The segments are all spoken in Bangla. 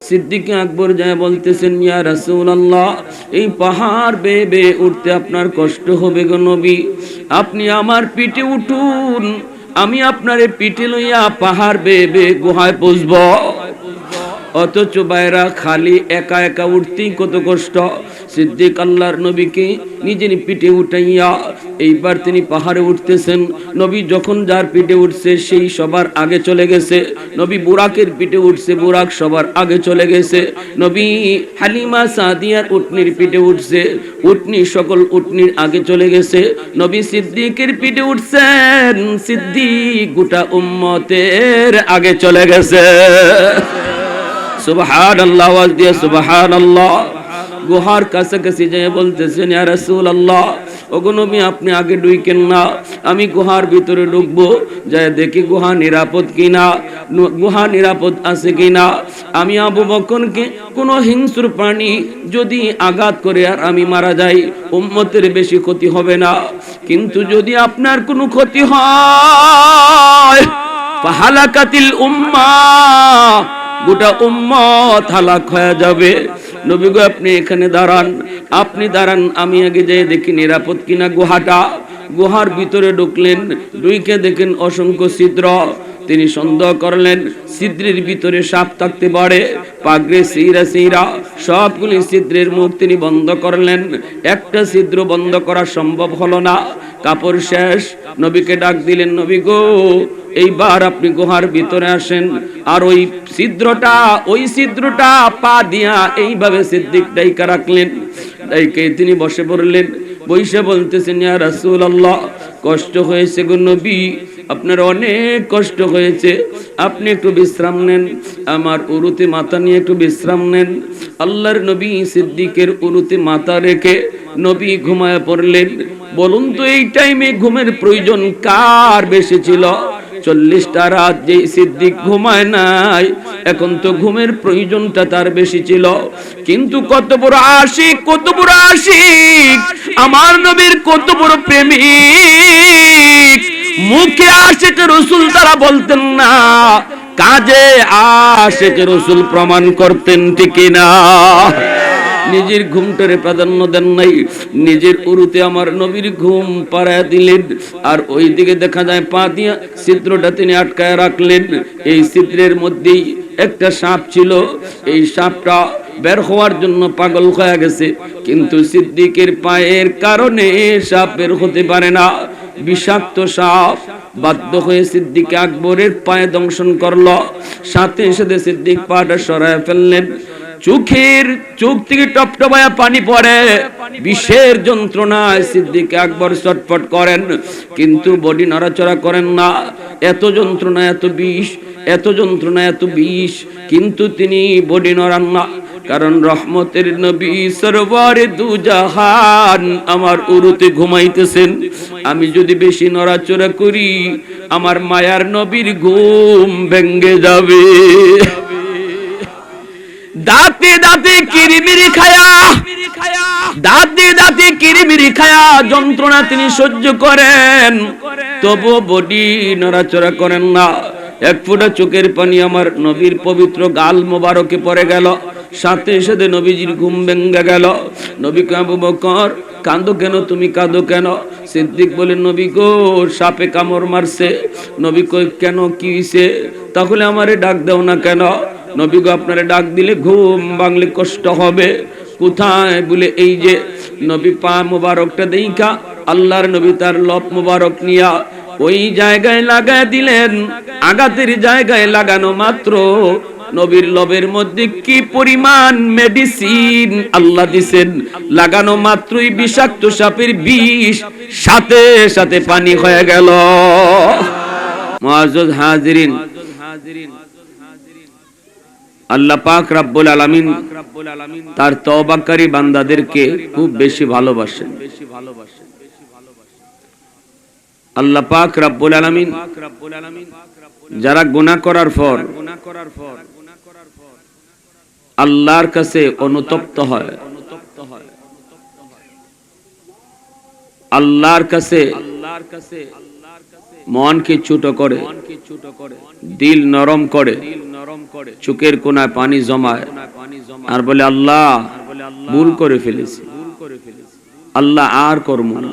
সিদ্দিক আকবর যায় বলতেছেন, ইয়া রাসূলুল্লাহ, এই পাহাড় বেয়ে বেয়ে উঠতে আপনার কষ্ট হবে গো নবী, আপনি আমার পিঠে উঠুন, আমি আপনার পিঠে লইয়া পাহাড় বেয়ে বেয়ে গুহায় পৌঁছব। অথচ বাইরা খালি একা একা উঠতেই কত কষ্ট। সিদ্দিক আল্লাহর নবীকে নিজের পিঠে উঠাইয়া এইবার তিনি পাহাড়ে উঠতেছেন। নবী যখন যার পিঠে উঠছে সেই সবার আগে চলে গেছে। নবী বুরাকের পিঠে উঠছে, বুরাক সবার আগে চলে গেছে। নবী হালিমা সাদিয়ার উটনির পিঠে উঠছে, উটনি সকল উটনির আগে চলে গেছে। নবী সিদ্দিকের পিঠে উঠছেন, সিদ্দিক গোটা উম্মতের আগে চলে গেছে। সুবহানাল্লাহ, আওয়াজ দিয়ে সুবহানাল্লাহ। গুহার কাছাকাছি যেয়ে বলতেছেন, ইয়া রাসূলুল্লাহ, ওগো নবী আপনি আগে ঢুকেন না, আমি গুহার ভিতরে ঢুকবো, যায় দেখি গুহা নিরাপদ কিনা, গুহা নিরাপদ আছে কিনা। আমি আবু বকরকে কোনো হিংস্র প্রাণী যদি আঘাত করে আর আমি মারা যাই, উম্মতের বেশি ক্ষতি হবে না, কিন্তু যদি আপনার কোনো ক্ষতি হয়, ফাহালাকাতিল উম্মাহ, গোটা উম্মত হালাক হয়ে যাবে। নবী গো আপনি এখানে দাঁড়ান, আপনি দাঁড়ান, আমি আগে যেয়ে দেখি নিরাপদ কিনা গুহাটা। গুহার ভিতরে ঢুকলেন, ঢুকে দেখেন অসংখ্য ছিদ্র। তিনি সন্দেহ করলেন ছিদ্রের ভিতরে সাপ থাকতে পারে। পাগড়ে সিরা সিরা সবগুলি ছিদ্রের মুখ তিনি বন্ধ করলেন, একটা ছিদ্র বন্ধ করা সম্ভব হলো না। কাপড় শেষ, নবীকে ডাক দিলেন, নবী গো এইবার আপনি গুহার ভিতরে আসেন। আর ওই ছিদ্রটা পা দিয়া এইভাবে সিদ্দিক ডাইকা রাখলেন। ডাইকে তিনি বসে পড়লেন, বইসা বলতেছেন, ইয়া রাসূলুল্লাহ, কষ্ট হয়েছে গো নবী, আপনার অনেক কষ্ট হয়েছে, আপনি একটু বিশ্রাম নেন, আমার উরুতে মাথা নিয়ে একটু বিশ্রাম নেন। আল্লাহর নবী সিদ্দিকের উরুতে মাথা রেখে নবী ঘুমায় পড়লেন। বলুন তো এই টাইমে ঘুমের প্রয়োজন কার বেশি ছিল? 40টা রাত যে সিদ্দিক ঘুমায় নাই, এখন তো ঘুমের প্রয়োজনটা তার বেশি ছিল। কিন্তু কত বড় আশিক, কত বড় আশিক, আমার নবীর কত বড় প্রেমিক। মুখে আশিক রাসূল তারা বলতেন না, কাজে আশিক রাসূল প্রমাণ করতেন, ঠিক না? নিজের ঘুমটারে প্রাধান্য দেন নাই, নিজের উরুতে আমার নবীর ঘুম পাড়ায় দিলেন। আর ওই দিকে দেখা যায় পা দিয়া ছিদ্রটা তিনি আটকায় রাখলেন। এই ছিদ্রের মধ্যেই একটা সাপ ছিল, এই সাপটা বের হওয়ার জন্য পাগল হয়ে গেছে, কিন্তু সিদ্দিকের পায়ের কারণে সাপ বের হতে পারে না। বিষাক্ত সাপ বাধ্য হয়ে সিদ্দিক আকবরের পায়ে দংশন করলো। সাথে সাথে সিদ্দিক পাটা সরায় ফেললেন। চোখ থেকে টপটপায়া পানি পড়ে, বিষের যন্ত্রণায় সিদ্দিক আকবর ছটফট করেন, কিন্তু বডি নড়াচড়া করেন না। এত যন্ত্রণা, এত বিষ, এত যন্ত্রণা, এত বিষ, কিন্তু তিনি বডি নড়ান না। কারণ রহমতের নবী সরওয়ারে দু জাহান আমার উরুতে ঘুমাইতেছেন। আমি যদি বেশি নড়াচড়া করি, আমার মায়ার নবীর ঘুম ভেঙে যাবে। দাঁতে দাঁতে কিরিমিরি খায়া, দাঁতে দাঁতে কিরিমিরি খায়া যন্ত্রণা তিনি সহ্য করেন, তবু বডি নড়াচড়া করেন না। এক ফোঁটা চোখের পানি আমার নবীর পবিত্র গাল মোবারকে পড়ে গেল। সাথে সাথে নবীজির ঘুম ভেঙে গেল। নবী কয়, আবু বকর কাঁদো কেন, তুমি কাঁদো কেন? সিদ্দিক বলেন, নবী গো সাপে কামড় মারছে। নবী কয়, কেন, কি হইছে? তাহলে আমারে ডাক দাও না কেন? নবী গো আপনারে ডাক দিলে ঘুম ভাঙলে কষ্ট হবে। কোথায়? বলে এই যে। নবী পা মোবারকটা দেইখা আল্লাহর নবী তার লব মোবারক নিয়া ওই জায়গায় লাগায় দিলেন। আঘাতের জায়গায় লাগানো মাত্র নবীর লবের মধ্যে কি পরিমাণ মেডিসিন আল্লাহ দিছেন, লাগানো মাত্রই বিষাক্ত সাপের বিষ সাথে সাথে পানি হয়ে গেল। মুআজ্জাজ হাজিরিন, আল্লাহ পাক রব্বুল আলামিন তার তওবাকারী বান্দাদেরকে খুব বেশি ভালোবাসেন। আল্লাহ পাক রব্বুল আলামিন যারা গুনাহ করার পর আল্লাহর কাছে অনুতপ্ত হয়, আল্লাহর কাছে মনকে ছোট করে, দিল নরম করে, চোখের কোনায় পানি জমায়, আর বলে আল্লাহ ভুল করে ফেলেছি, আল্লাহ আর করব না।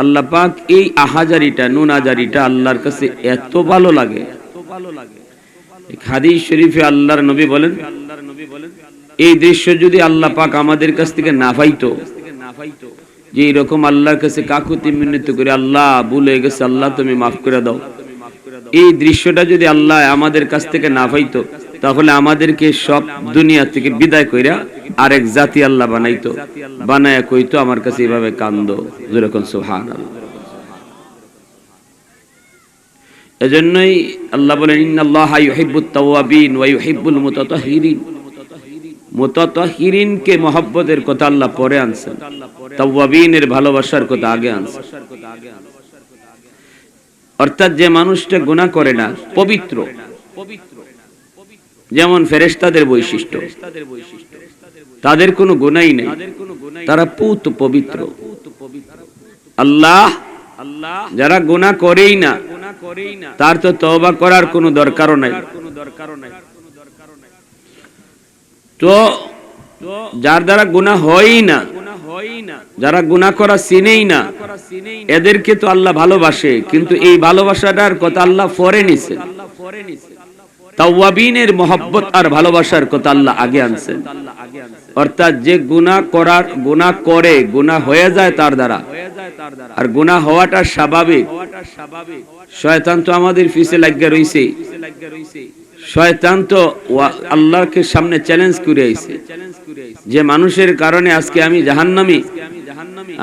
আল্লাহ পাক এই আহাজারিটা নুন আজারিটা আল্লাহর কাছে এত ভালো লাগে। হাদিস শরীফে আল্লাহর নবী বলেন, এই দৃশ্য যদি আল্লাহ পাক আমাদের কাছ থেকে না পাইতো, যে এরকম আল্লাহর কাছে কাকুতি মিনতি করে আল্লাহ ভুল হয়ে গেছে, আল্লাহ তুমি মাফ করে দাও, এই দৃশ্যটা যদি আল্লাহ আমাদের কাছ থেকে না পাইতো, তাহলে আমাদেরকে সব দুনিয়া থেকে বিদায় কইরা আরেক জাতি আল্লাহ বানাইতো, বানায়া কইতো আমার কাছে এভাবে কান্দো, যেরকম সুবহানাল্লাহ। এজন্যই আল্লাহ বলেন ইন্নাল্লাহা ইউহিব্বুত তাওয়াবিন ওয়া ইউহিব্বুল মুতাতাহহিরিন। মুতাতাহহিরিনকে মহব্বতের কথা আল্লাহ পরে আনছেন, তাওয়াবিনের ভালোবাসার কথা আগে আনছেন। অর্থাৎ যে মানুষটা গুনাহ করে না, পবিত্র, যেমন ফেরেশতাদের বৈশিষ্ট্য, তাদের কোনো গুনাহই নেই, তারা পুত পবিত্র। আল্লাহ যারা গুনাহ করেই না, তার তো তওবা করার কোনো দরকারও নাই। তো যার দ্বারা গুনাহ হয়ই না, যারা গুনাহ করা চিনেই না, এদেরকে তো আল্লাহ ভালোবাসে, কিন্তু এই ভালোবাসাটার কথা আল্লাহ পরে নিছেন। তাওয়াবিনের মহব্বত আর ভালোবাসার কথা আল্লাহ আগে আনছেন। অর্থাৎ যে গুনাহ করে, গুনাহ হয়ে যায় তার দ্বারা, আর গুনাহ হওয়াটা স্বাভাবিক। শয়তান তো আমাদের পিছে লাগিয়া রইছে, শয়তান তো আল্লাহকে সামনে চ্যালেঞ্জ করে আইছে যে মানুষের কারণে আজকে আমি জাহান্নামী,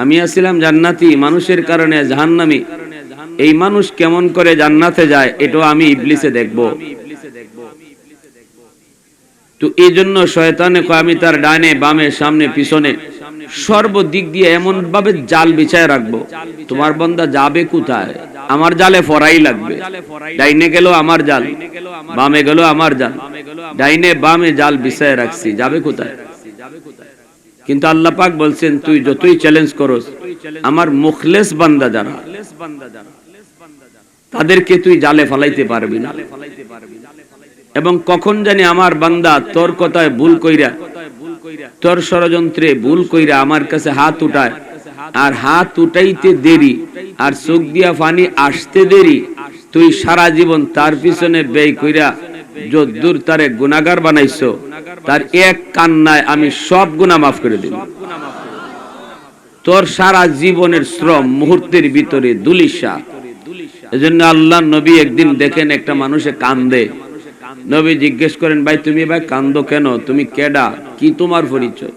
আমি আছিলাম জান্নাতি, মানুষের কারণে জাহান্নামী। এই মানুষ কেমন করে জান্নাতে যায় এটাও আমি ইবলিসে দেখব। তো এই জন্য শয়তানে কয় আমি তার ডানে বামে সামনে পিছনে সর্বদিক দিয়ে এমন ভাবে জাল বিছায় রাখবো, তোমার বান্দা যাবে কোথায়, আমার জালে ফরাই লাগবে। ডাইনে গেল আমার জাল, বামে গেল আমার জাল, ডাইনে বামে জাল বিছায় রাখছি, যাবে কোথায়? কিন্তু আল্লাহ পাক বলছেন তুই যতই চ্যালেঞ্জ করস, আমার মুখলেস বান্দা যারা, তাদেরকে তুই জালে ফালাইতে পারবি না। এবং কখন জানি আমার বান্দা তোর কথায় ভুল কইরা, তোর ষড়যন্ত্রে ভুল কইরা আমার কাছে হাত উঠায়, আর হাত উঠাইতে দেরি আর চোখ দিয়া পানি আসতে দেরি, তুই সারা জীবন তার পিছনে ব্যয় কইরা যদ্দূর তারে গুনাহগার বানাইছো, তার এক কান্নায় আমি সব গুনাহ মাফ করে দেব। তোর সারা জীবনের শ্রম মুহূর্তের ভিতরে দুলিশা। এজন্য আল্লাহ নবী একদিন দেখেন একটা মানুষে কান্দে, নবী জিজ্ঞেস করেন ভাই তুমি ভাই কান্দো কেন, তুমি কেডা, কি তোমার পরিচয়?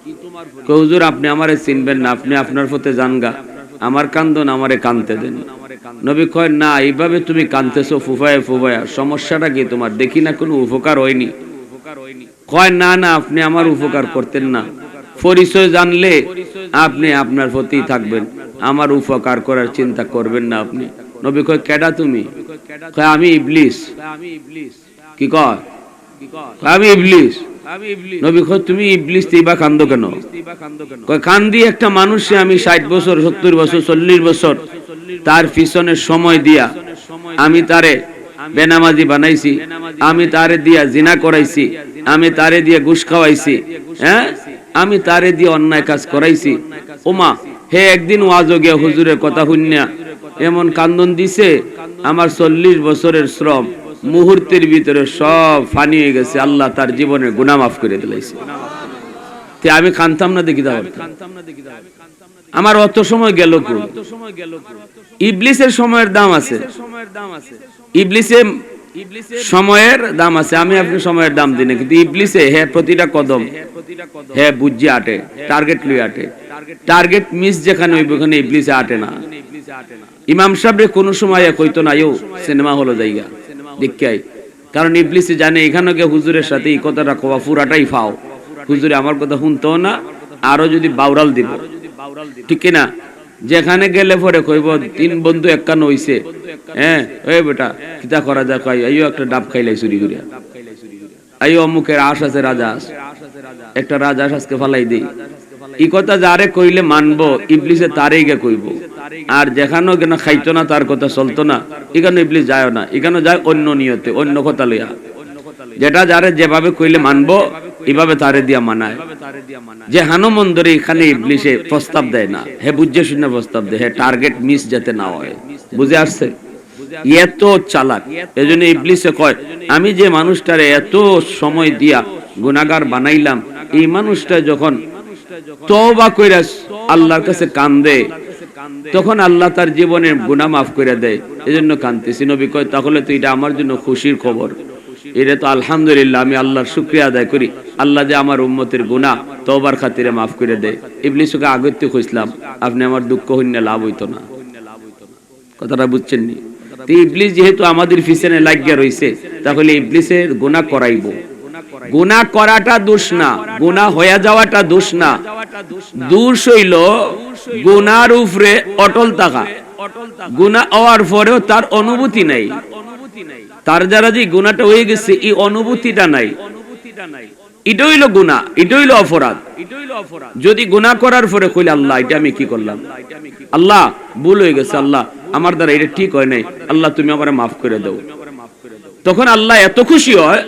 কয় হুজুর আপনি আমারে চিনবেন না, আপনি আপনার পথে যানগা, আমার কান্দন আমারে কানতে দেন। নবী কয় না, এইভাবে তুমি কানতেছো ফুফায়া ফুফায়া, সমস্যাটা কি তোমার? দেখি না কোনো উপকার হয়নি। কয় না না, আপনি আমার উপকার করতেন না, পরিচয় জানলে আপনি আপনার প্রতিই থাকবেন, আমার উপকার করার চিন্তা করবেন না আপনি। নবী কয় কেডা তুমি? কয় আমি ইবলিস। কি কয়? আমি ইবলিস। নবী কয় তুমি ইবলিস, তিবা কান্দো কেন? কয় কান্দি একটা মানুষে আমি 60 বছর 70 বছর 40 বছর তার পিছনে সময় দিয়া আমি তারে বেনামাজি বানাইছি, আমি তারে দিয়া জিনা করাইছি, আমি তারে দিয়ে ঘুষ খাওয়াইছি, হ্যাঁ আমি তারে দিয়ে অন্যায় কাজ করাইছি। ওমা হে একদিন ওয়াজে গিয়া হুজুরের কথা শুনিয়া এমন কান্দন দিছে, আমার 40 বছরের শ্রম মুহূর্তের ভিতরে সব ফানি হয়ে গেছে, আল্লাহ তার জীবনের গুনাহ মাফ করে দিলাইছে। তে আমি কানতাম না দেখি দাও, আমার অত সময় গেল কোন? ইবলিসের সময়ের দাম আছে, ইবলিসের সময়ের দাম আছে, আমি আপনি সময়ের দাম দিই না, কিন্তু ইবলিসে হে প্রতিটা কদম হে বুঝি আটে, টার্গেট লুই আটে, টার্গেট মিস যেখানে হইব ওখানে ইবলিসে আটে না। ইমাম সাহেব কোন সময় কইতো না ইও সিনেমা হলো জায়গা দেখাই, কারণ ইবলিসে জানে এখানে গিয়ে হুজুরের সাথে এই কথাটা কওয়া পুরাটাই ফাও, হুজুরে আমার কথা শুনতো না, আরো যদি বাউরাল দিব, ঠিক না? যেখানে গেলে পরে কইব 3 বন্ধু একখান হইছে, হ্যাঁ ওই বেটা কিতা করা যায়, কই আইও একটা ডাব খাইলাই চুরি করিয়া, আইও অমুকের আশ আছে রাজা, একটা রাজা আজকে ফালাই দেই, এই কথা যারে কইলে মানবো ইবলিসে তারেই গে কইব। আর যেখানেও কেন খাইতো না, তার কথা চলতো না, এখানে ইবলিস যায় না, এখানে যায় অন্য নিয়তে অন্য কথা লইয়া। যেটা যারে যেভাবে কইলে মানবো এভাবে তারে দিয়া মানায়। যে হানো মন্দরে এখানে ইবলিশে প্রস্তাব দেয় না, হে বুঝে শুনে প্রস্তাব দেয়, হে টার্গেট মিস যাতে না হয়। বুঝে আসছে? এত চালাক। এজন্য ইবলিসে কয় আমি যে মানুষটারে এত সময় দিয়া গুনাহগার বানাইলাম, এই মানুষটা যখন তওবা কইরা আল্লাহর কাছে কান্দে তখন আল্লাহ তার জীবনের গুনাহ মাফ করে দেয়। এজন্য কাঁদতেছি। নবী কয় তাহলে তো এটা আমার জন্য খুশির খবর। এটা তো আলহামদুলিল্লাহ, আমি আল্লাহর শুকরিয়া আদায় করি আল্লাহ যে আমার উম্মতের গুনাহ তওবার খাতিরে মাফ করে দেয়। ইবলিসকে আগতে কইছিলাম আপনি আমার দুঃখ হইনা লাভ হইতো না। কথাটা বুঝছেন নি? তো ইবলিস যেহেতু আমাদের পিছনে লাগিয়া রইছে, তাহলে ইবলিসের গুনাহ করাইবো। গুনাহ করাটা দোষ না, গুনাহ হয়ে যাওয়াটা দোষ না। দোষ হইল গুনার উপরে অটল থাকা। গুনাহ হওয়ার পরেও তার অনুভূতি নাই, তার যারা যে গুনাহটা হয়ে গেছে এই অনুভূতিটা নাই, এটা হইল গুনাহ, এটা হইল অপরাধ। যদি গুনাহ করার পরে কইলে আল্লাহ এটা আমি কি করলাম, আল্লাহ ভুল হয়ে গেছে, আল্লাহ আমার দ্বারা এটা ঠিক হয় নাই, আল্লাহ তুমি আমারে মাফ করে দাও, তখন আল্লাহ এত খুশি হয়,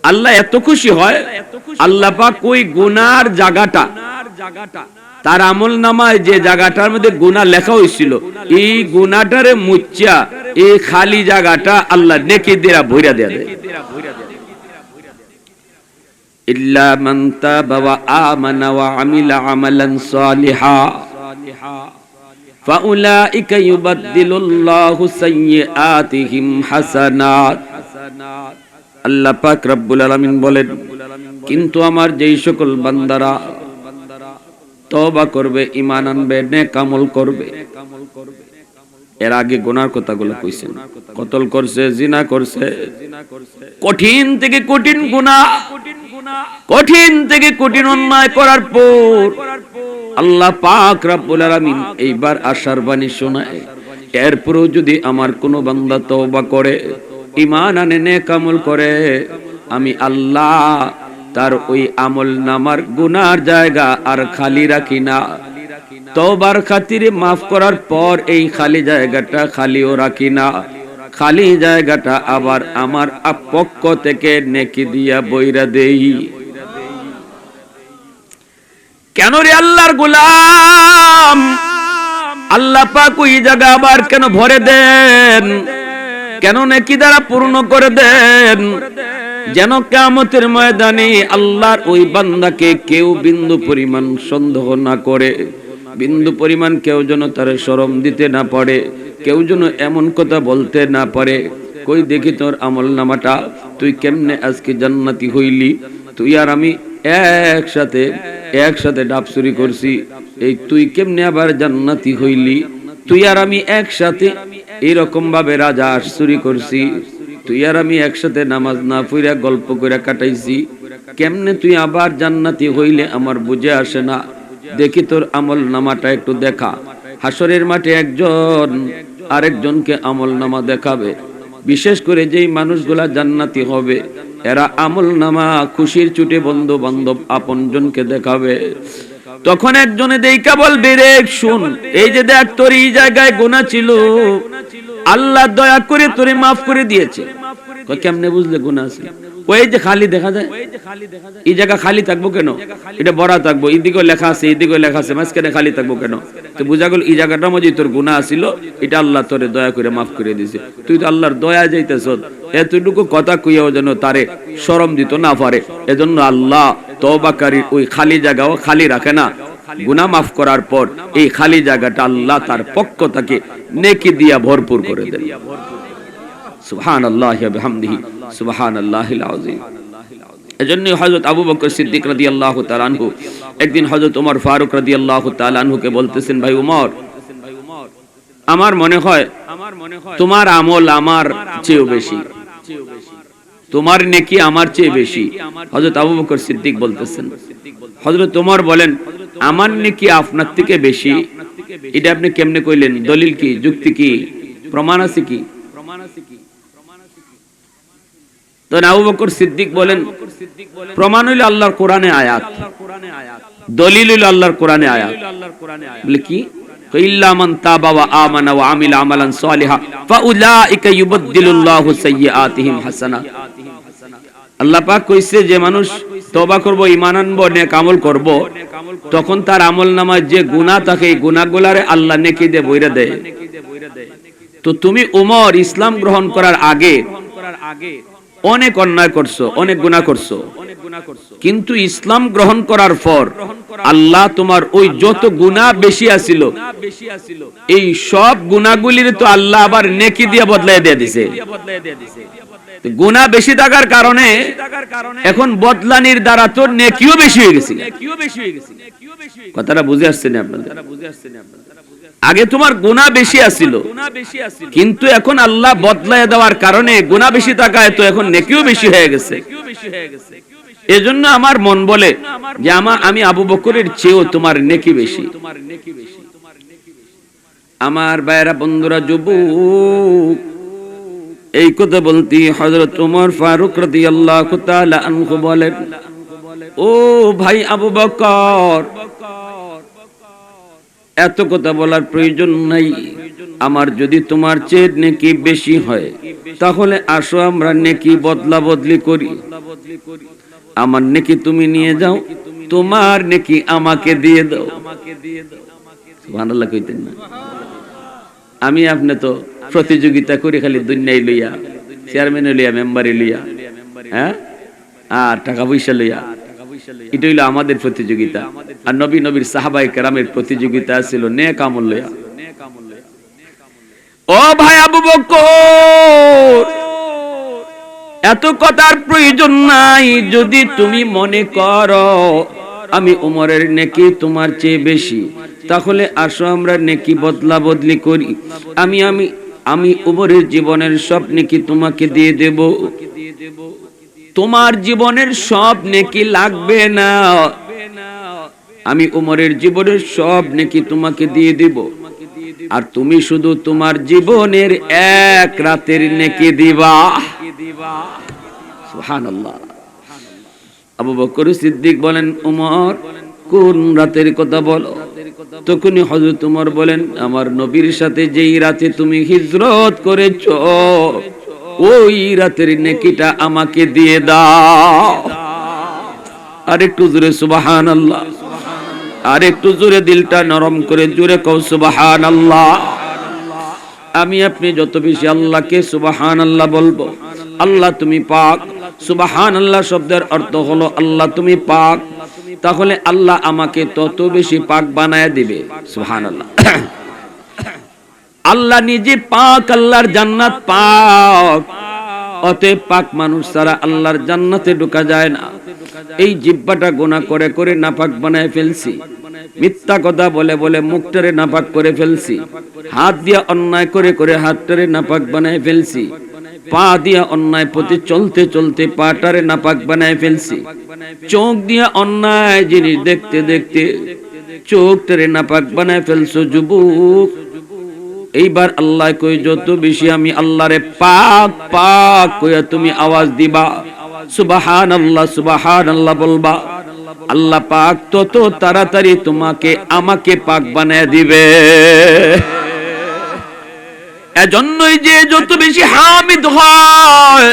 আল্লাহ এত খুশি হয়, আল্লাহ পাক ওই গুনার জায়গাটা তার আমল নামায় যে জায়গাটার মধ্যে গুনাহ লেখা হয়েছিল এই গুনাহটারে মুচ্ছা এই খালি জায়গাটা আল্লাহ নেকি দিয়া ভইরা দেয়া দেয়। ইল্লা মান তাবা ওয়া আমানা ওয়া আমিলা আমালান সালিহা ফাউলাইকা ইউবাদদিলুল্লাহু সাইয়্যাতিহিম হাসানাত। আল্লাহ পাক রব্বুল আলামিন বলেন, কিন্তু আমার যেই সকল বান্দারা তওবা করবে, ঈমান আনবে, নেক আমল করবে। এর আগে গুনার কথাগুলো কইছেন, কতল করছে, জিনা করছে, কঠিন থেকে কঠিন গুনাহ, কঠিন থেকে কঠিন অন্যায় করার পর আল্লাহ পাক রব্বুল আলামিন এইবার আশার বাণী শোনায়, এরপরও যদি আমার কোনো বান্দা তওবা করে, ঈমান আনে, নেক আমল করে, আমি আল্লাহ তার ওই আমল নামার গুনার জায়গা আর খালি রাখি না। তওবার খাতিরে মাফ করার পর এই খালি জায়গাটা খালিও রাখি না, খালি জায়গাটা আবার আমার পক্ষ থেকে নেকি দিয়া বইরা দেই। কেন রে আল্লাহর গোলাম, আল্লাহ পাক ওই জায়গা আবার কেন ভরে দেন, কেন নেকি দ্বারা পূর্ণ করে দেন? যেন কিয়ামতের ময়দানে আল্লাহর ওই বান্দাকে কেউ বিন্দু পরিমাণ সন্দেহ না করে, বিন্দু পরিমাণ কেউ যেন তার শরম দিতে না পারে, কেউ যেন এমন কথা বলতে না পারে, কই দেখি তোর আমল নামাটা, তুই কেমনে আজকে জান্নাতি হইলি, তুই আর আমি একসাথে ডাব চুরি করছি, এই তুই কেমনে আবার জান্নাতি হইলি, তুই আর আমি একসাথে এরকম ভাবে রাজা চুরি করছি, তুই আর আমি একসাথে নামাজ না পড়া গল্প করে কাটাইছি, কেমনে তুই আবার জান্নাতি হইলে আমার বুঝে আসে না। দেখি তোর আমল নামাটা একটু দেখা। হাসরের মাঠে একজন আরেকজনকে আমল নামা দেখাবে। বিশেষ করে যেই মানুষগুলা জান্নাতি হবে এরা আমল নামা খুশির ছুটে বন্ধু বান্ধব আপনজনকে দেখাবে। তখন একজনে দেইকা বলবে, রে শুন, এই যে দেখ তোর এই জায়গায় গুনাহ ছিল, আল্লাহ দয়া করে তোরে মাফ করে দিয়েছে। কেমনে বুঝলে গুনাহ আছে? ওই যে খালি দেখা যায়, এই জায়গা খালি থাকবো কেন, এটা বড়া থাকবো, এদিকে লেখা আছে, এদিকে লেখা আছে, মাঝখানে খালি থাকবো কেন? তো বুঝা গেল এই জায়গাটার মধ্যে তোর গুনাহ ছিল, এটা আল্লাহ তোরে দয়া করে মাফ করে দিয়েছে। তুই তো আল্লাহর দয়া যাইতেছ, এতটুকু কথা কইয়াও যেন তারে শরম দিত না পারে। এজন্য আল্লাহ তওবাকারীর ওই খালি জায়গাও খালি রাখে না। গুনাহ মাফ করার পর এই খালি জায়গাটা আল্লাহ তার পক্ষ থেকে নেকি দিয়া ভরপুর করে দেন। সুবহানাল্লাহি ওয়া বিহামদিহি সুবহানাল্লাহিল আযীম। এজন্য হযরত আবু বকর সিদ্দিক রাদিয়াল্লাহু তাআলা আনহু একদিন হযরত ওমর ফারুক রাদিয়াল্লাহু তাআলা আনহুকে বলতেছেন, ভাই ওমর, আমার মনে হয় তোমার আমল আমার চেয়ে বেশি, তোমার নেকি আমার চেয়ে বেশি। হযরত আবু বকর সিদ্দিক বলতেছেন, হযরত ওমর বলেন, আমার নেকি আপনার থেকে বেশি, এটা আপনি কেমনে কইলেন? দলিল কি, যুক্তি কি, প্রমাণ আছে কি? তো আবু বকর সিদ্দিক বলেন, প্রমাণ হইল আল্লাহর কোরআনে আয়াত, দলিল হইল আল্লাহর কোরআনে আয়াত। বলে কি? ইল্লা মান তাবা ওয়া আমানা ওয়া আমিলা আমালান সালিহা ফাউলাইকা ইউবাদদিলুল্লাহু সাইয়্যাতিহিম হাসানাত। আল্লাহ পাক কইছে যে মানুষ তওবা করব, ঈমান আনবো, নেক আমল করব, তখন তার আমলনামায় যে গুনাহ থাকে এই গুনাহগুলারে আল্লাহ নেকি দিয়ে বইরা দেয়। তো তুমি উমর ইসলাম গ্রহণ করার আগে অনেক অন্যায় করছো, অনেক গুনাহ করছো, কিন্তু ইসলাম গ্রহণ করার পর আল্লাহ তোমার ওই যত গুনাহ বেশি আছিল এই সব গুনাহগুলির তো আল্লাহ আবার নেকি দিয়ে বদলায় দিয়ে দিয়েছে। গুনাহ বেশি থাকার কারণে এখন বদলানির দ্বারা তো নেকিও বেশি হয়ে গেছে। কথাটা বুঝে আসছে না আপনাদের? আগে তোমার গুনাহ বেশি আছিল, কিন্তু এখন আল্লাহ বদলায় দেওয়ার কারণে গুনাহ বেশি থাকায় তো এখন নেকিও বেশি হয়ে গেছে। এজন্য আমার মন বলে যে আমি আবু বকরের চেয়েও তোমার নেকি বেশি। আমার ভাইরা, বন্ধুরা, যুবক, এই কথা বলতে হযরত ওমর ফারুক রাদিয়াল্লাহু তাআলা আনহু বলেন, ও ভাই আবু বকর, এত কথা বলার প্রয়োজন নাই। আমার যদি তোমার চেয়ে নেকি বেশি হয় তাহলে আসো আমরা নেকি বদলা বদলি করি। আমার নেকি তুমি নিয়ে যাও, তোমার নেকি আমাকে দিয়ে দাও। সুবহানাল্লাহ কইতেন না? আমি আপনি তো প্রতিযোগিতা করি খালি দুনিয়ায় লইয়া, চেয়ারম্যানে লইয়া, মেম্বারে লইয়া, হ্যাঁ, আর টাকা পয়সা লইয়া। এটা হইলো আমাদের প্রতিযোগিতা। আর নবীর সাহাবায়ে কেরামের প্রতিযোগিতা ছিল নেক আমল লইয়া। ও ভাই আবু বকর, এত কথার প্রয়োজন নাই। যদি তুমি মনে করো আমি উমরের নেকি তোমার চেয়ে বেশি, তাহলে আসো আমরা নেকি বদলা বদলি করি। আমি উমরের জীবনের সব নেকি তোমাকে দিয়ে দেব। তোমার জীবনের সব নেকি লাগবে না, আমি উমরের জীবনের সব নেকি তোমাকে দিয়ে দেব। আর তুমি শুধু তোমার জীবনের এক রাতের নেকি দিবা। সুবহানাল্লাহ। আবু বকর সিদ্দিক বলেন, উমর কোন রাতের কথা বলো? তখনই হযরত উমর বলেন, আমার নবীর সাথে যেই রাতে তুমি হিজরত করেছো ওই রাতের নেকিটা আমাকে দিয়ে দাও। আর একটু জোরে সুবহানাল্লাহ, আর একটু জোরে দিলটা নরম করে জোরে কও সুবহানাল্লাহ। আমি আপনি যত বেশি আল্লাহকে সুবহানাল্লাহ বলবো, আল্লাহ তুমি পাক, সুবহানাল্লাহ শব্দের অর্থ হলো আল্লাহ তুমি পাক, তাহলে আল্লাহ আমাকে তত বেশি পাক বানায় দিবে। সুবহানাল্লাহ। আল্লাহ নিজে পাক, আল্লাহর জান্নাত পাক, অতএব পাক মানুষ ছাড়া আল্লাহর জান্নাতে ঢোকা যায় না। এই জিহ্বাটা গুনাহ করে করে নাপাক বানায় ফেলছি, মিথ্যা কথা বলে বলে মুখটারে নাপাক করে ফেলছি, হাত দিয়া অন্যায় করে করে হাতটারে নাপাক বানায় ফেলছি, পা দিয়া অন্যায় পথে চলতে চলতে পাটারে নাপাক বানায় ফেলছি, চোখ দিয়া অন্যায় জিনিস দেখতে দেখতে চোখটারে নাপাক বানায় ফেলছো। যুবক, এইবার আল্লাহ কই যত বেশি আমি আল্লাহরে পাক পাক কইয়া তুমি আওয়াজ দিবা, সুবহানাল্লাহ সুবহানাল্লাহ বলবা, আল্লাহ পাক তত তাড়াতাড়ি তোমাকে আমাকে পাক বানায় দিবে। এজন্যই যে যত বেশি হামিদ হয়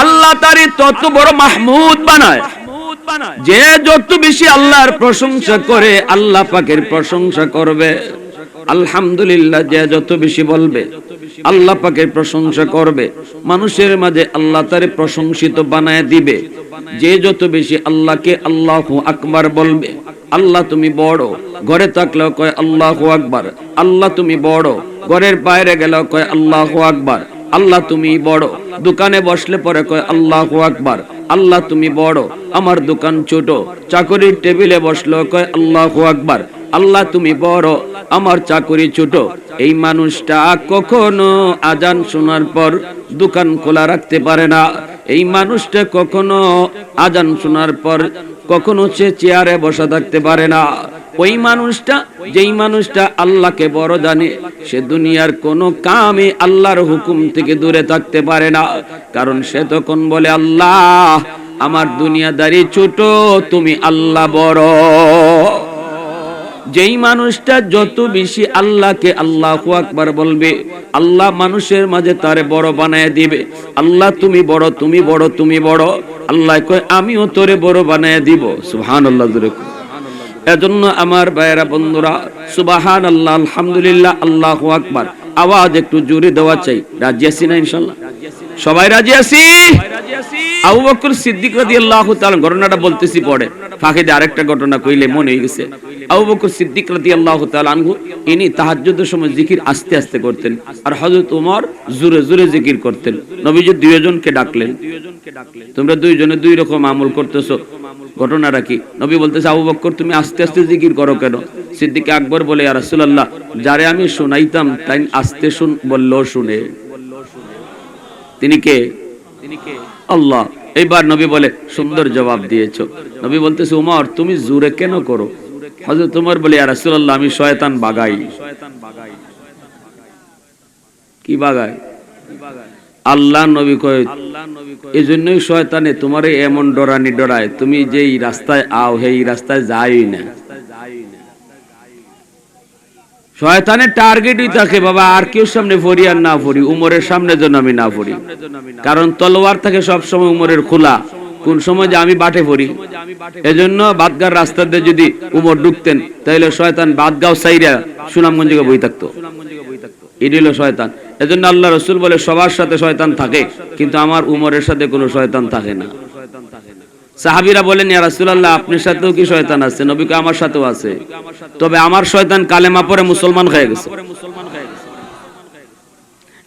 আল্লাহ তারে তত বড় মাহমুদ বানায়। যে যত বেশি আল্লাহর প্রশংসা করে আল্লাহ পাকের প্রশংসা করবে। আলহামদুলিল্লাহ যে যত বেশি বলবে আল্লাহ পাকের প্রশংসা করবে, মানুষের মাঝে আল্লাহ তারে প্রশংসিত বানায় দিবে। যে যত বেশি আল্লাহকে আল্লাহু আকবার বলবে, আল্লাহ তুমি বড়, ঘরে থাকলেও কয় আল্লাহু আকবার, আল্লাহ তুমি বড়, ঘরের বাইরে গেলেও কয় আল্লাহু আকবার, আল্লাহ তুমি বড়, দোকানে বসলে পরে কয় আল্লাহু আকবার, আল্লাহ তুমি বড়, আমার দোকান ছোট, চাকরির টেবিলে বসলেও কয় আল্লাহু আকবার, আল্লাহ তুমি বড়, আমার চাকরি ছোট। এই মানুষটা কখনো আজান শোনার পর দোকান খোলা রাখতে পারে না। এই মানুষটা কখনো আজান শোনার পর কখনো সে চেয়ারে বসা থাকতে পারে না। ওই মানুষটা, যেই মানুষটা আল্লাহকে বড় জানে, সে দুনিয়ার কোনো কামে আল্লাহর হুকুম থেকে দূরে থাকতে পারে না। কারণ সে তখন বলে, আল্লাহ আমার দুনিয়াদারি ছোট, তুমি আল্লাহ বড়। যেই মানুষটা যত বেশি আল্লাহকে আল্লাহু আকবার বলবে, আল্লাহ মানুষের মাঝে তারে বড় বানায় দিবে। আল্লাহ তুমি বড়, তুমি বড়, তুমি বড়, আল্লাহ কয় আমিও তোরে বড় বানায় দিব। সুবহানাল্লাহ। এজন্য আমার ভাইয়েরা বন্ধুরা, সুবহানাল্লাহ, আলহামদুলিল্লাহ, আল্লাহু আকবার আওয়াজ একটু জোরে দেওয়া চাই। রাজি আছি না ইনশাআল্লাহ? সবাই রাজি আছি? আবু বকর সিদ্দিক রাদিয়াল্লাহু তাআলা, ঘটনাটা বলতেছি পরে, ফাঁকে দিয়ে আরেকটা ঘটনা কইলে মনে হয়ে গেছে। আবু বকর সিদ্দিক রাদিয়াল্লাহু তাআলা আনহু ইনি তাহাজ্জুদের সময় জিকির আস্তে আস্তে করতেন, আর হযরত ওমর জোরে জোরে জিকির করতেন। নবীজি দুইজনকে ডাকলেন, তোমরা দুইজনে দুই রকম আমল করতেছো, ঘটনাটা কি? নবী বলতেছে, আবু বকর তুমি আস্তে আস্তে জিকির করো কেন? সিদ্দিক আকবর বলে, ইয়া রাসূলুল্লাহ, যারে আমি শুনাইতাম তাই আস্তে শুন বললেও শুনে। তিনি কে? আল্লাহ। এইবার নবী বলে, সুন্দর জবাব দিয়েছো। নবী বলতেছে, ওমর তুমি জোরে কেন করো? হযরত ওমর বলে, ইয়া রাসূলুল্লাহ, আমি শয়তান বাগাই। কি বাগাই? আল্লাহ নবী কয়, এই জন্যই শয়তানে তোমারে এমন ডরানি ডরায়, তুমি যেই রাস্তায় আও সেই রাস্তায় যাই না। শয়তানের টার্গেটই থাকে, বাবা আর কেউ সামনে পড়ি আর না পড়ি, উমরের সামনে যেন আমি না পড়ি, কারণ তলোয়ার থাকে সব সময় উমরের খোলা, কোন সময় যে আমি বাটে পড়ি। এজন্য বাদগার রাস্তা দিয়ে যদি উমর ঢুকতেন, তাহলে শয়তান বাদগাঁও সাইরা সুনামগঞ্জে বই থাকতো। এটি হলো শয়তান। এজন্য আল্লাহ রাসূল বলে, সবার সাথে শয়তান থাকে, কিন্তু আমার উমরের সাথে কোনো শয়তান থাকে না। সাহাবীরা বলেন, ইয়া রাসূলুল্লাহ, আপনার সাথেও কি শয়তান আছে? নবী কয়, আমার সাথেও আছে, তবে আমার শয়তান কালেমা পড়ে মুসলমান হয়ে গেছে।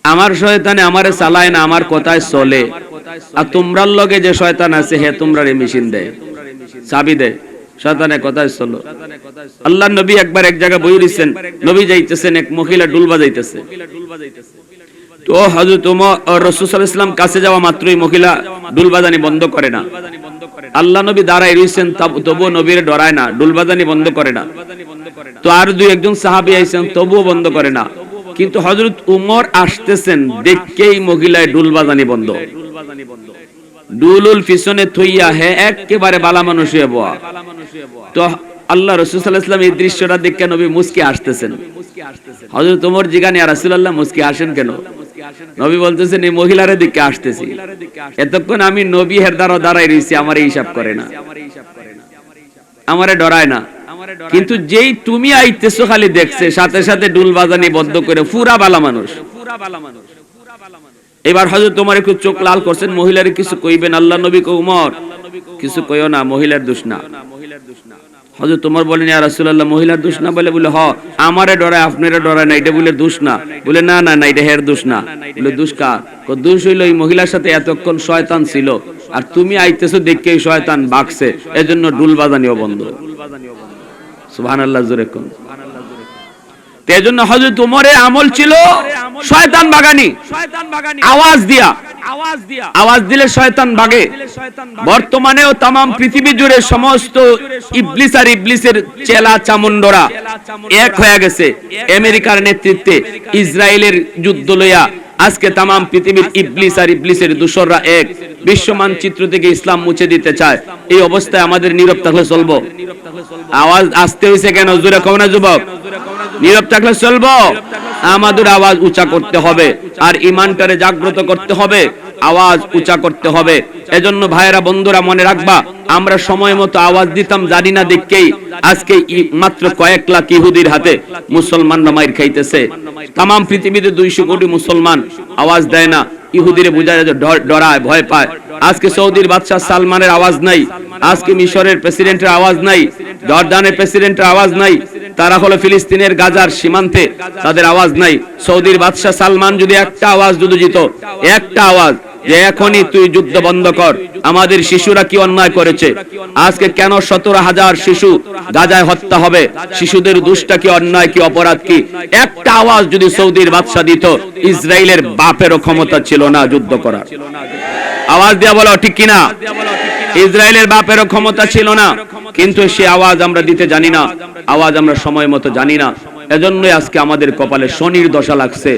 আমার শয়তানে আমারে চালায় না, আমার কথায় চলে। আর তোমরার লগে যে শয়তান আছে, হে তোমরারে মেশিন দেয়, চাবি দেয়, শয়তানের কথায় চলো। আল্লাহর নবী একবার এক জায়গায় বই দিচ্ছেন, নবী যাইতেছেন, এক মহিলা ডুল বাজাইতেছে। তো হযরত ওমর রাসূল সাল্লাল্লাহু আলাইহি ওয়াসাল্লাম কাছে যাওয়া মাত্রই মহিলা ডুল বাজানি বন্ধ করে না। আল্লাহ নবী দাঁড়ায় রইছেন, তবুও নবীরে ডরায় না, ডুল বাজানি বন্ধ করে না। তো আর দুই একজন সাহাবী আইছেন, তবুও বন্ধ করে না। কিন্তু হযরত ওমর আসতেছেন, দেখকেই মহিলায় ডুল বাজানি বন্ধ। ডুলুল পিছনে থইয়া হে একেবারে বালা মানুষ হয়ে বয়া। তো আল্লাহ রাসূল সাল্লাল্লাহু আলাইহি ওয়াসাল্লাম এই দৃশ্যটা দেখে নবী মুস্কি আসতেছেন। হযরত ওমর জিজ্ঞাসা, ইয়া রাসূলুল্লাহ, মুস্কি আসেন কেন? নবী বলতেছেন, এই মহিলারে দিকে আসতেছি, এতক্ষণ আমি নবী হের দ্বারা দাঁড়াই রইছি, আমারে হিসাব করে না, আমারে ডরায় না। কিন্তু যেই তুমি আইতেছো খালি দেখছে, সাথে সাথে ডুল বাজানি বন্ধ করে পুরা বালা মানুষ। এবার হযরত ওমর একটু চোখ লাল করছেন, মহিলারে কিছু কইবেন। আল্লাহ নবী কয়, ওমর কিছু কইও না, মহিলার দোষ না। হযরত ওমর বলেন, ইয়া রাসূলুল্লাহ, মহিলার দোষ না? বলে, আমারে ডরায়, আপনারে ডরায় না, এটা বলে দোষ না? বলে, না না না, এটা হের দোষ না। বলে, দোষ কার? দোষ হইল এই মহিলার সাথে এতক্ষণ শয়তান ছিল, আর তুমি আইতেছো দেখে এই শয়তান ভাগছে, এজন্য ডুল বাজানিও বন্ধ। সুবহানাল্লাহ, জোরে কোন। এজন্য হযরত ওমরের আমল ছিল শয়তান ভাগানি, আওয়াজ দিলে শয়তান ভাগে। বর্তমানেও তাম পৃথিবী জুড়ে সমস্ত ইবলিস আর ইবলিসের চেলা চামুন্ডরা এক হয়ে গেছে আমেরিকার নেতৃত্বে। ইসরায়েলের যুদ্ধ লইয়া আজকে তাম পৃথিবীর ইবলিস আর ইবলিসের দূষররা এক, বিশ্ব মানচিত্র থেকে ইসলাম মুছে দিতে চায়। এই অবস্থায় আমাদের নীরব থাকলে চলবো? আওয়াজ আসতে হইছে কেন? জোরে কও না যুবক। নীরব থাকলে চলবো? আমাদের আওয়াজ উঁচা করতে হবে, আর ঈমানটারে জাগ্রত করতে হবে, আওয়াজ উঁচা করতে হবে। এজন্য ভাইয়েরা বন্ধুরা মনে রাখবা, আমরা সময় মতো আওয়াজ দিতাম জানি না দেখেই আজকে মাত্র কয়েক লাখ ইহুদির হাতে মুসলমানরা মাইর খাইতেছে। তাম পৃথিবীতে 200 কোটি মুসলমান আওয়াজ দেয় না, ইহুদিরে বুঝায় ডরায়, ভয় পায়। আজকে সৌদির বাদশা সালমানের আওয়াজ নাই, আজকে মিশরের প্রেসিডেন্টের আওয়াজ নাই, জর্ডানের প্রেসিডেন্টের আওয়াজ নাই, তারা হলো ফিলিস্তিনের গাজার সীমান্তে, তাদের আওয়াজ নাই। সৌদির বাদশা সালমান যদি একটা আওয়াজ দিত, একটা আওয়াজ যে এখনই তুই যুদ্ধ বন্ধ কর, আমাদের শিশুরা কি অন্যায় করেছে, আজকে কেন 17,000 শিশু গাজায় হত্যা হবে, শিশুদের দুষ্টা কি, অন্যায় কি, অপরাধ কি, একটা আওয়াজ যদি সৌদির বাদশা দিত, ইসরায়েলের বাপেরও ক্ষমতা ছিল না যুদ্ধ করার। আওয়াজ দিয়া বলো ঠিক কিনা? ইসরায়েলের বাপেরও ক্ষমতা ছিল না, কিন্তু সে আওয়াজ আমরা দিতে জানি না, আওয়াজ আমরা সময় মতো জানি না। এজন্যই আজকে আমাদের কপালে শনির দশা লাগছে।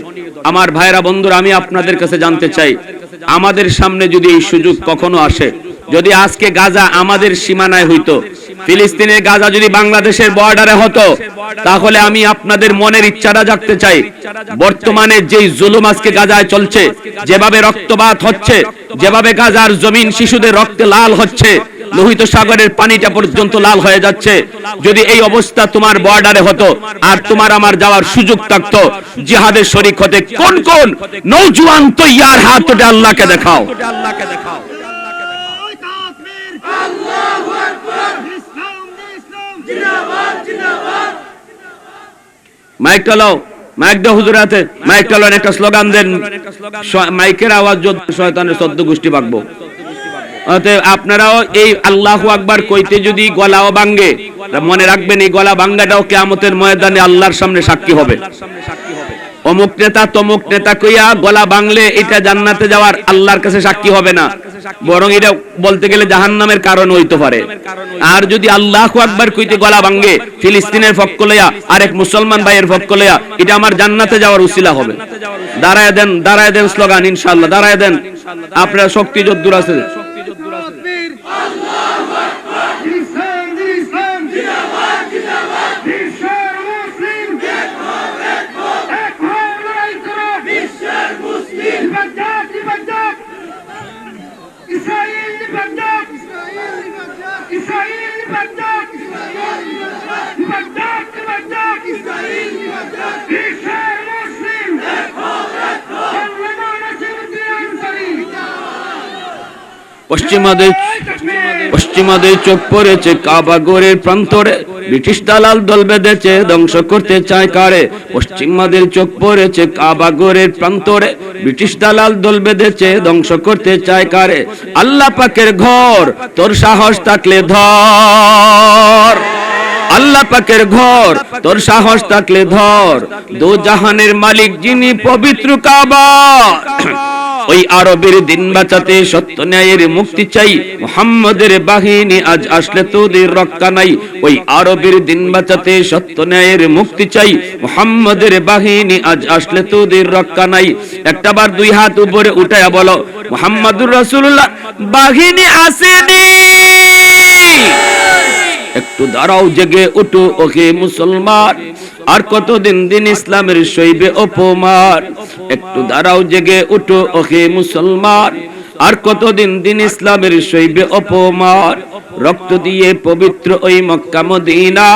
আমার ভাইরা বন্ধুরা, আমি আপনাদের কাছে জানতে চাই, আমাদের সামনে যদি এই সুযোগ কখনো আসে, যদি আজকে গাজা আমাদের সীমানায় হইতো, ফিলিস্তিনের গাজা যদি বাংলাদেশের বর্ডারে হতো, তাহলে আমি আপনাদের মনের ইচ্ছাটা জাগতে চাই, বর্তমানে যেই জুলুম আজকে গাজায় চলছে, যেভাবে রক্তপাত হচ্ছে, যেভাবে গাজার জমিন শিশুদের রক্তে লাল হচ্ছে, লোহিত সাগরের পানিটা পর্যন্ত লাল হয়ে যাচ্ছে, যদি এই অবস্থা তোমার বর্ডারে হতো আর তোমার আমার যাওয়ার সুযোগ থাকতো, জিহাদের শরীক হতে কোন কোন নওজোয়ান তৈয়ার? হাত তুলে আল্লাহকে দেখাও। মাইকটা লও, মাইক দাও হুজুর হাতে, মাইকটা লও, একটা স্লোগান দেন, মাইকের আওয়াজ শয়তানের 14 গোষ্ঠী ভাগবো। অতএব আপনারাও এই আল্লাহু আকবার কইতে যদি গলাও ভাঙে, মনে রাখবেন এই গলা ভাঙ্গাটাও কিয়ামতের ময়দানে আল্লাহর সামনে সাক্ষী হবে। অমুক নেতা তমুক নেতা কইয়া গলা ভাঙলে এটা জান্নাতে যাওয়ার আল্লাহর কাছে সাক্ষী হবে না, বরং এটা বলতে গেলে জাহান্নামের কারণ হইতে পারে। আর যদি আল্লাহু আকবার কইতে গলা ভাঙে, ফিলিস্তিনের পক্ষ লইয়া আরেক মুসলমান ভাইয়ের পক্ষ লইয়া, এটা আমার জান্নাতে যাওয়ার উসিলা হবে। দাঁড়ায় দেন স্লোগান ইনশাআল্লাহ, দাঁড়ায় দেন, আপনারা শক্তি যদ্দুর আছে। পশ্চিমাদের চোখ পড়েছে কাবা ঘরের প্রান্তরে, ব্রিটিশ দালাল দল বেঁধেছে ধ্বংস করতে চায় কারে। পশ্চিমাদের চোখ পড়েছে কাবা ঘরের প্রান্তরে, ব্রিটিশ দালাল দল বেঁধেছে ধ্বংস করতে চায় কারে। আল্লাহ পাকের ঘর তোর সাহস থাকলে ধর, আল্লাহ পাকের ঘর তোর সাহস থাকলে ধর, দো জাহানের মালিক যিনি পবিত্র কাবা। ওই আরবের দিন বাঁচাতে সত্য ন্যায়ের মুক্তি চাই, মুহাম্মাদের বাহিনী আজ আসলে তোদের রক্ষা নাই। ওই আরবের দিন বাঁচাতে সত্য ন্যায়ের মুক্তি চাই, মুহাম্মাদের বাহিনী আজ আসলে তোদের রক্ষা নাই। একটাবার দুই হাত উপরে উঠায়া বলো, মুহাম্মাদুর রাসূলুল্লাহ বাহিনী আসেনি। একটু দাঁড়াও, জেগে উঠো ওহে মুসলমান, আর কতদিন দিন ইসলামের সইবে অপমান। একটু দাঁড়াও, জেগে উঠো ওহে মুসলমান, আর কতদিন দিন ইসলামের সইবে অপমান। রক্ত দিয়ে পবিত্র ওই মক্কা মদিনা,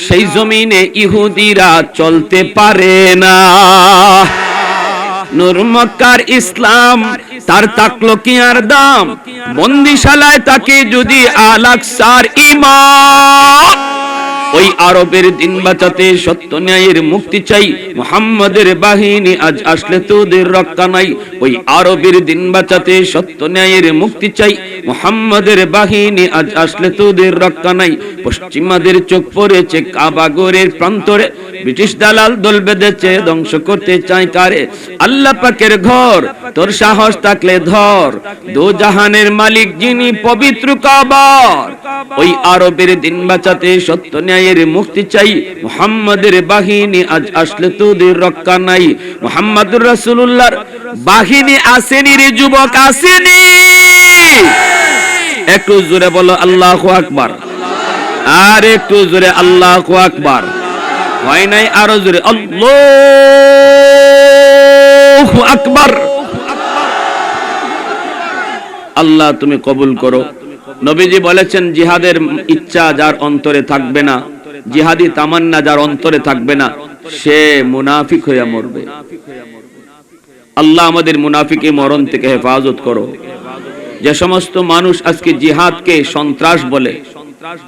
সেই জমিনে ইহুদিরা চলতে পারে না। নূর মক্কার ইসলাম তার তাকলো কি আর দাম, বন্দিশালায় তাকে যদি আল-আকসার ইমাম। ওই আরবের দিন বাঁচাতে সত্য ন্যায়ের মুক্তি চাই, মুহাম্মাদের বাহিনী আজ আসলে তোদের রক্ষা নাই। ওই আরবের দিন বাঁচাতে সত্য ন্যায়ের মুক্তি চাই, মুহাম্মাদের বাহিনী আজ আসলে তোদের রক্ষা নাই। পশ্চিমাদের চোখ পড়েছে কাবা ঘরের প্রান্তরে, ব্রিটিশ দালাল দল বেঁধেছে ধ্বংস করতে চায় কারে। আল্লাহ পাকের ঘর তোর সাহস থাকলে ধর, দো জাহানের মালিক যিনি পবিত্র কাবা। ওই আরবের দিন বাঁচাতে সত্য ন্যায়ের মুক্তি চাই, মুহাম্মাদের বাহিনী আজ আসলে তোদের রক্ষা নাই। মুহাম্মাদুর রাসূলুল্লাহর বাহিনী আসেনি রে যুবক, আসেনি। একটু জোরে বলো আল্লাহু আকবার, আর একটু জোরে আল্লাহু আকবার। হয় নাই, আরো জোরে আল্লাহু আকবার। আল্লাহ তুমি কবুল করো। নবীজি বলেছেন, জিহাদের ইচ্ছা যার অন্তরে থাকবে না, জিহাদি তামান্না যার অন্তরে থাকবে না, সে মুনাফিক হয়ে মরবে। আল্লাহ আমাদের মুনাফিকে মরণ থেকে হেফাজত করো। যে সমস্ত মানুষ আজকে জিহাদকে সন্ত্রাস বলে,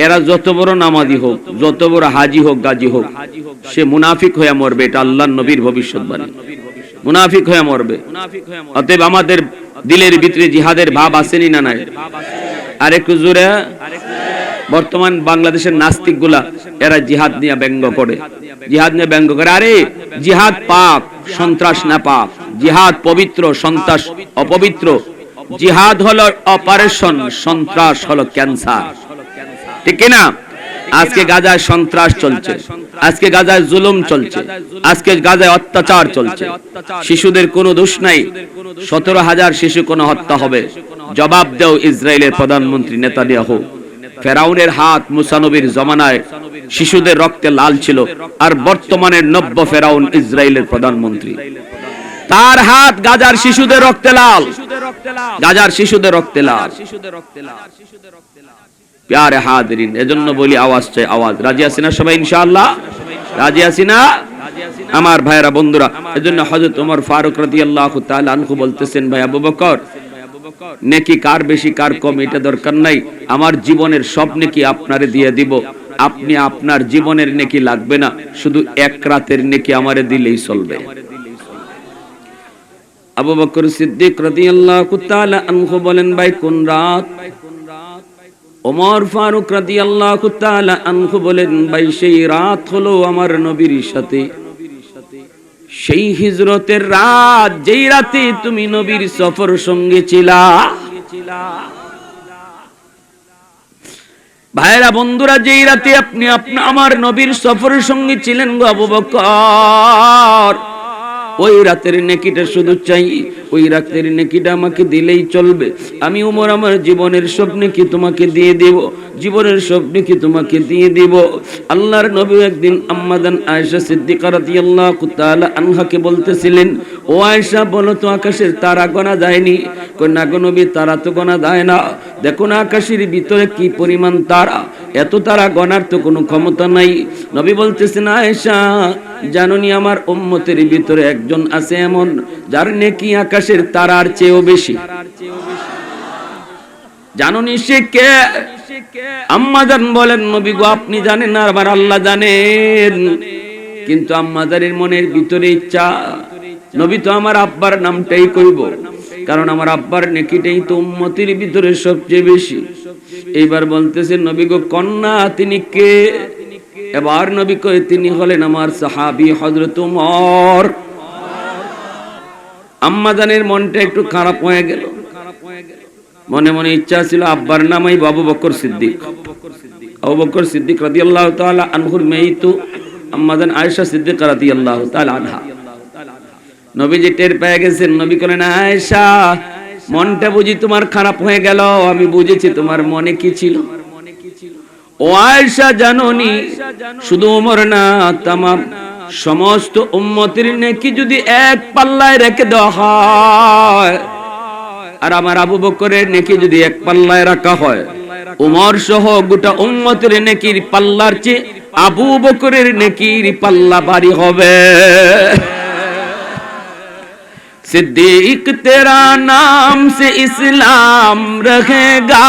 এরা যত বড় নামাজি হোক, যত বড় হাজি হোক, গাজী হোক, সে মুনাফিক হয়ে মরবে। এটা আল্লাহর নবীর ভবিষ্যৎবাণী, মুনাফিক হয়ে মরবে। অতএব আমাদের দিলের ভিতরে জিহাদের ভাব আসেনি না নাই? আর একটু জোরে। বর্তমান বাংলাদেশের নাস্তিক গুলা এরা জিহাদ নিয়ে ব্যঙ্গ করে, জিহাদ নিয়ে ব্যঙ্গ করে। আরে জিহাদ পাপ, সন্ত্রাস না পাপ। জিহাদ পবিত্র, সন্ত্রাস অপবিত্র। জিহাদ হলো অপারেশন, সন্ত্রাস হলো ক্যান্সার, ঠিক কিনা? আজকে গাজায় সন্ত্রাস চলছে, আজকে গাজায় জুলুম চলছে, আজকে গাজায় অত্যাচার চলছে। শিশুদের কোনো দোষ নাই, 17,000 শিশু কোনো হত্যা হবে, জবাব দাও ইসরায়েলের প্রধানমন্ত্রী নেতানিয়াহু। ফেরাউনের হাত মুসা নবীর জমানায় শিশুদের রক্তে লাল ছিল, আর বর্তমানে নব্য ফেরাউন ইসরায়েলের প্রধানমন্ত্রী, তার হাত গাজার শিশুদের রক্তে লাল, গাজার শিশুদের রক্তে লাল। প্যারে হাজিরিন, এজন্য বলি আওয়াজ চাই, আওয়াজ। রাজি আছি না সবাই ইনশাআল্লাহ? রাজি আছি না আমার ভাইরা বন্ধুরা? এজন্য হযরত ওমর ফারুক রাদিয়াল্লাহু তাআলা আনহু বলতেছেন, ভাই আবু বকর, নেকি কার বেশি কার কম এটা দরকার নাই, আমার জীবনের সব নেকি আপনারে দিয়ে দিব, আপনি আপনার জীবনের নেকি লাগবে না, শুধু এক রাতের নেকি আমারে দিলেই চলবে। আবু বকর সিদ্দিক রাদিয়াল্লাহু তাআলা আনহু বলেন, ভাই কোন রাত? ওমর ফারুক রাদিয়াল্লাহু তাআলা আনহু বলেন, ভাই সেই রাত হলো আমার নবীর সাথে সেই হিজরতের রাত, যেই রাতে তুমি নবীর সফর সঙ্গে ছিলা। ভাইরা বন্ধুরা, যেই রাতে আপনি আমার নবীর সফরের সঙ্গে ছিলেন গো আবু বকর, ওই রাতের নেকিটা শুধু চাই, ওই রাতের নেকিটা আমাকে দিলেই চলবে। আমি ওমর আমার জীবনের সব নেকি তোমাকে দিয়ে দেব, জীবনের সব নেকি তোমাকে দিয়ে দেব। আল্লাহর নবী একদিন আম্মাদান আয়েশা সিদ্দিকা রাদিয়াল্লাহু তাআলা আনহাকে বলতেছিলেন, ও আয়েশা বলো তো আকাশের তারা গোনা যায়নি? কই না গো নবী, তারা তো গোনা যায় না, দেখো না আকাশের ভিতরে কি পরিমাণ তারা, এত তারা গনার তো কোনো ক্ষমতা নাই। নবী বলতেছেন, আয়েশা জানোনি আমার উম্মতের ভিতরে একজন আছে এমন যার নেকি আকাশের তারার চেয়েও বেশি? জানোনি সে কে? আম্মা জান বলেন, নবী গো আপনি জানেন না, আবার আল্লাহ জানেন, কিন্তু আম্মা জানের মনের ভিতরে ইচ্ছা নবী তো আমার আব্বার নামটাই কইব, কারণ আমার আব্বার নেকিটাই তো উম্মতের ভিতরে সবচেয়ে বেশি। এইবার বলতেছেন, নবী গো কন্যা তিনি কে? এবার নবী কয়, তিনি হলেন আমার সাহাবী হযরত ওমর। আম্মা জানের মনটা একটু খারাপ হয়ে গেল, মনে মনে ইচ্ছা ছিল আব্বার নামই আবু বকর সিদ্দিক। আবু বকর সিদ্দিক রাদিয়াল্লাহু তাআলা আনহুর মেয়ে তো আম্মা জান আয়েশা সিদ্দিকা রাদিয়াল্লাহু তাআলা আনহা। নবীজি টের পেয়ে গেছেন, নবী বলেন, আয়েশা মনটা বুঝি তোমার খারাপ হয়ে গেল, আমি বুঝেছি তোমার মনে কি ছিল। ও আয়েশা জানোনি, শুধু ওমর না, তামাম সমস্ত উম্মতের নেকি যদি এক পাল্লায় রেখে দেওয়া হয়, আর আমার আবু বকরের নেকি যদি এক পাল্লায় রাখা হয়, ওমর সহ গোটা উম্মতের নেকির পাল্লার চেয়ে আবু বকরের নেকির পাল্লা ভারী হবে। सिद्दीक तेरा नाम से इस्लाम रहेगा,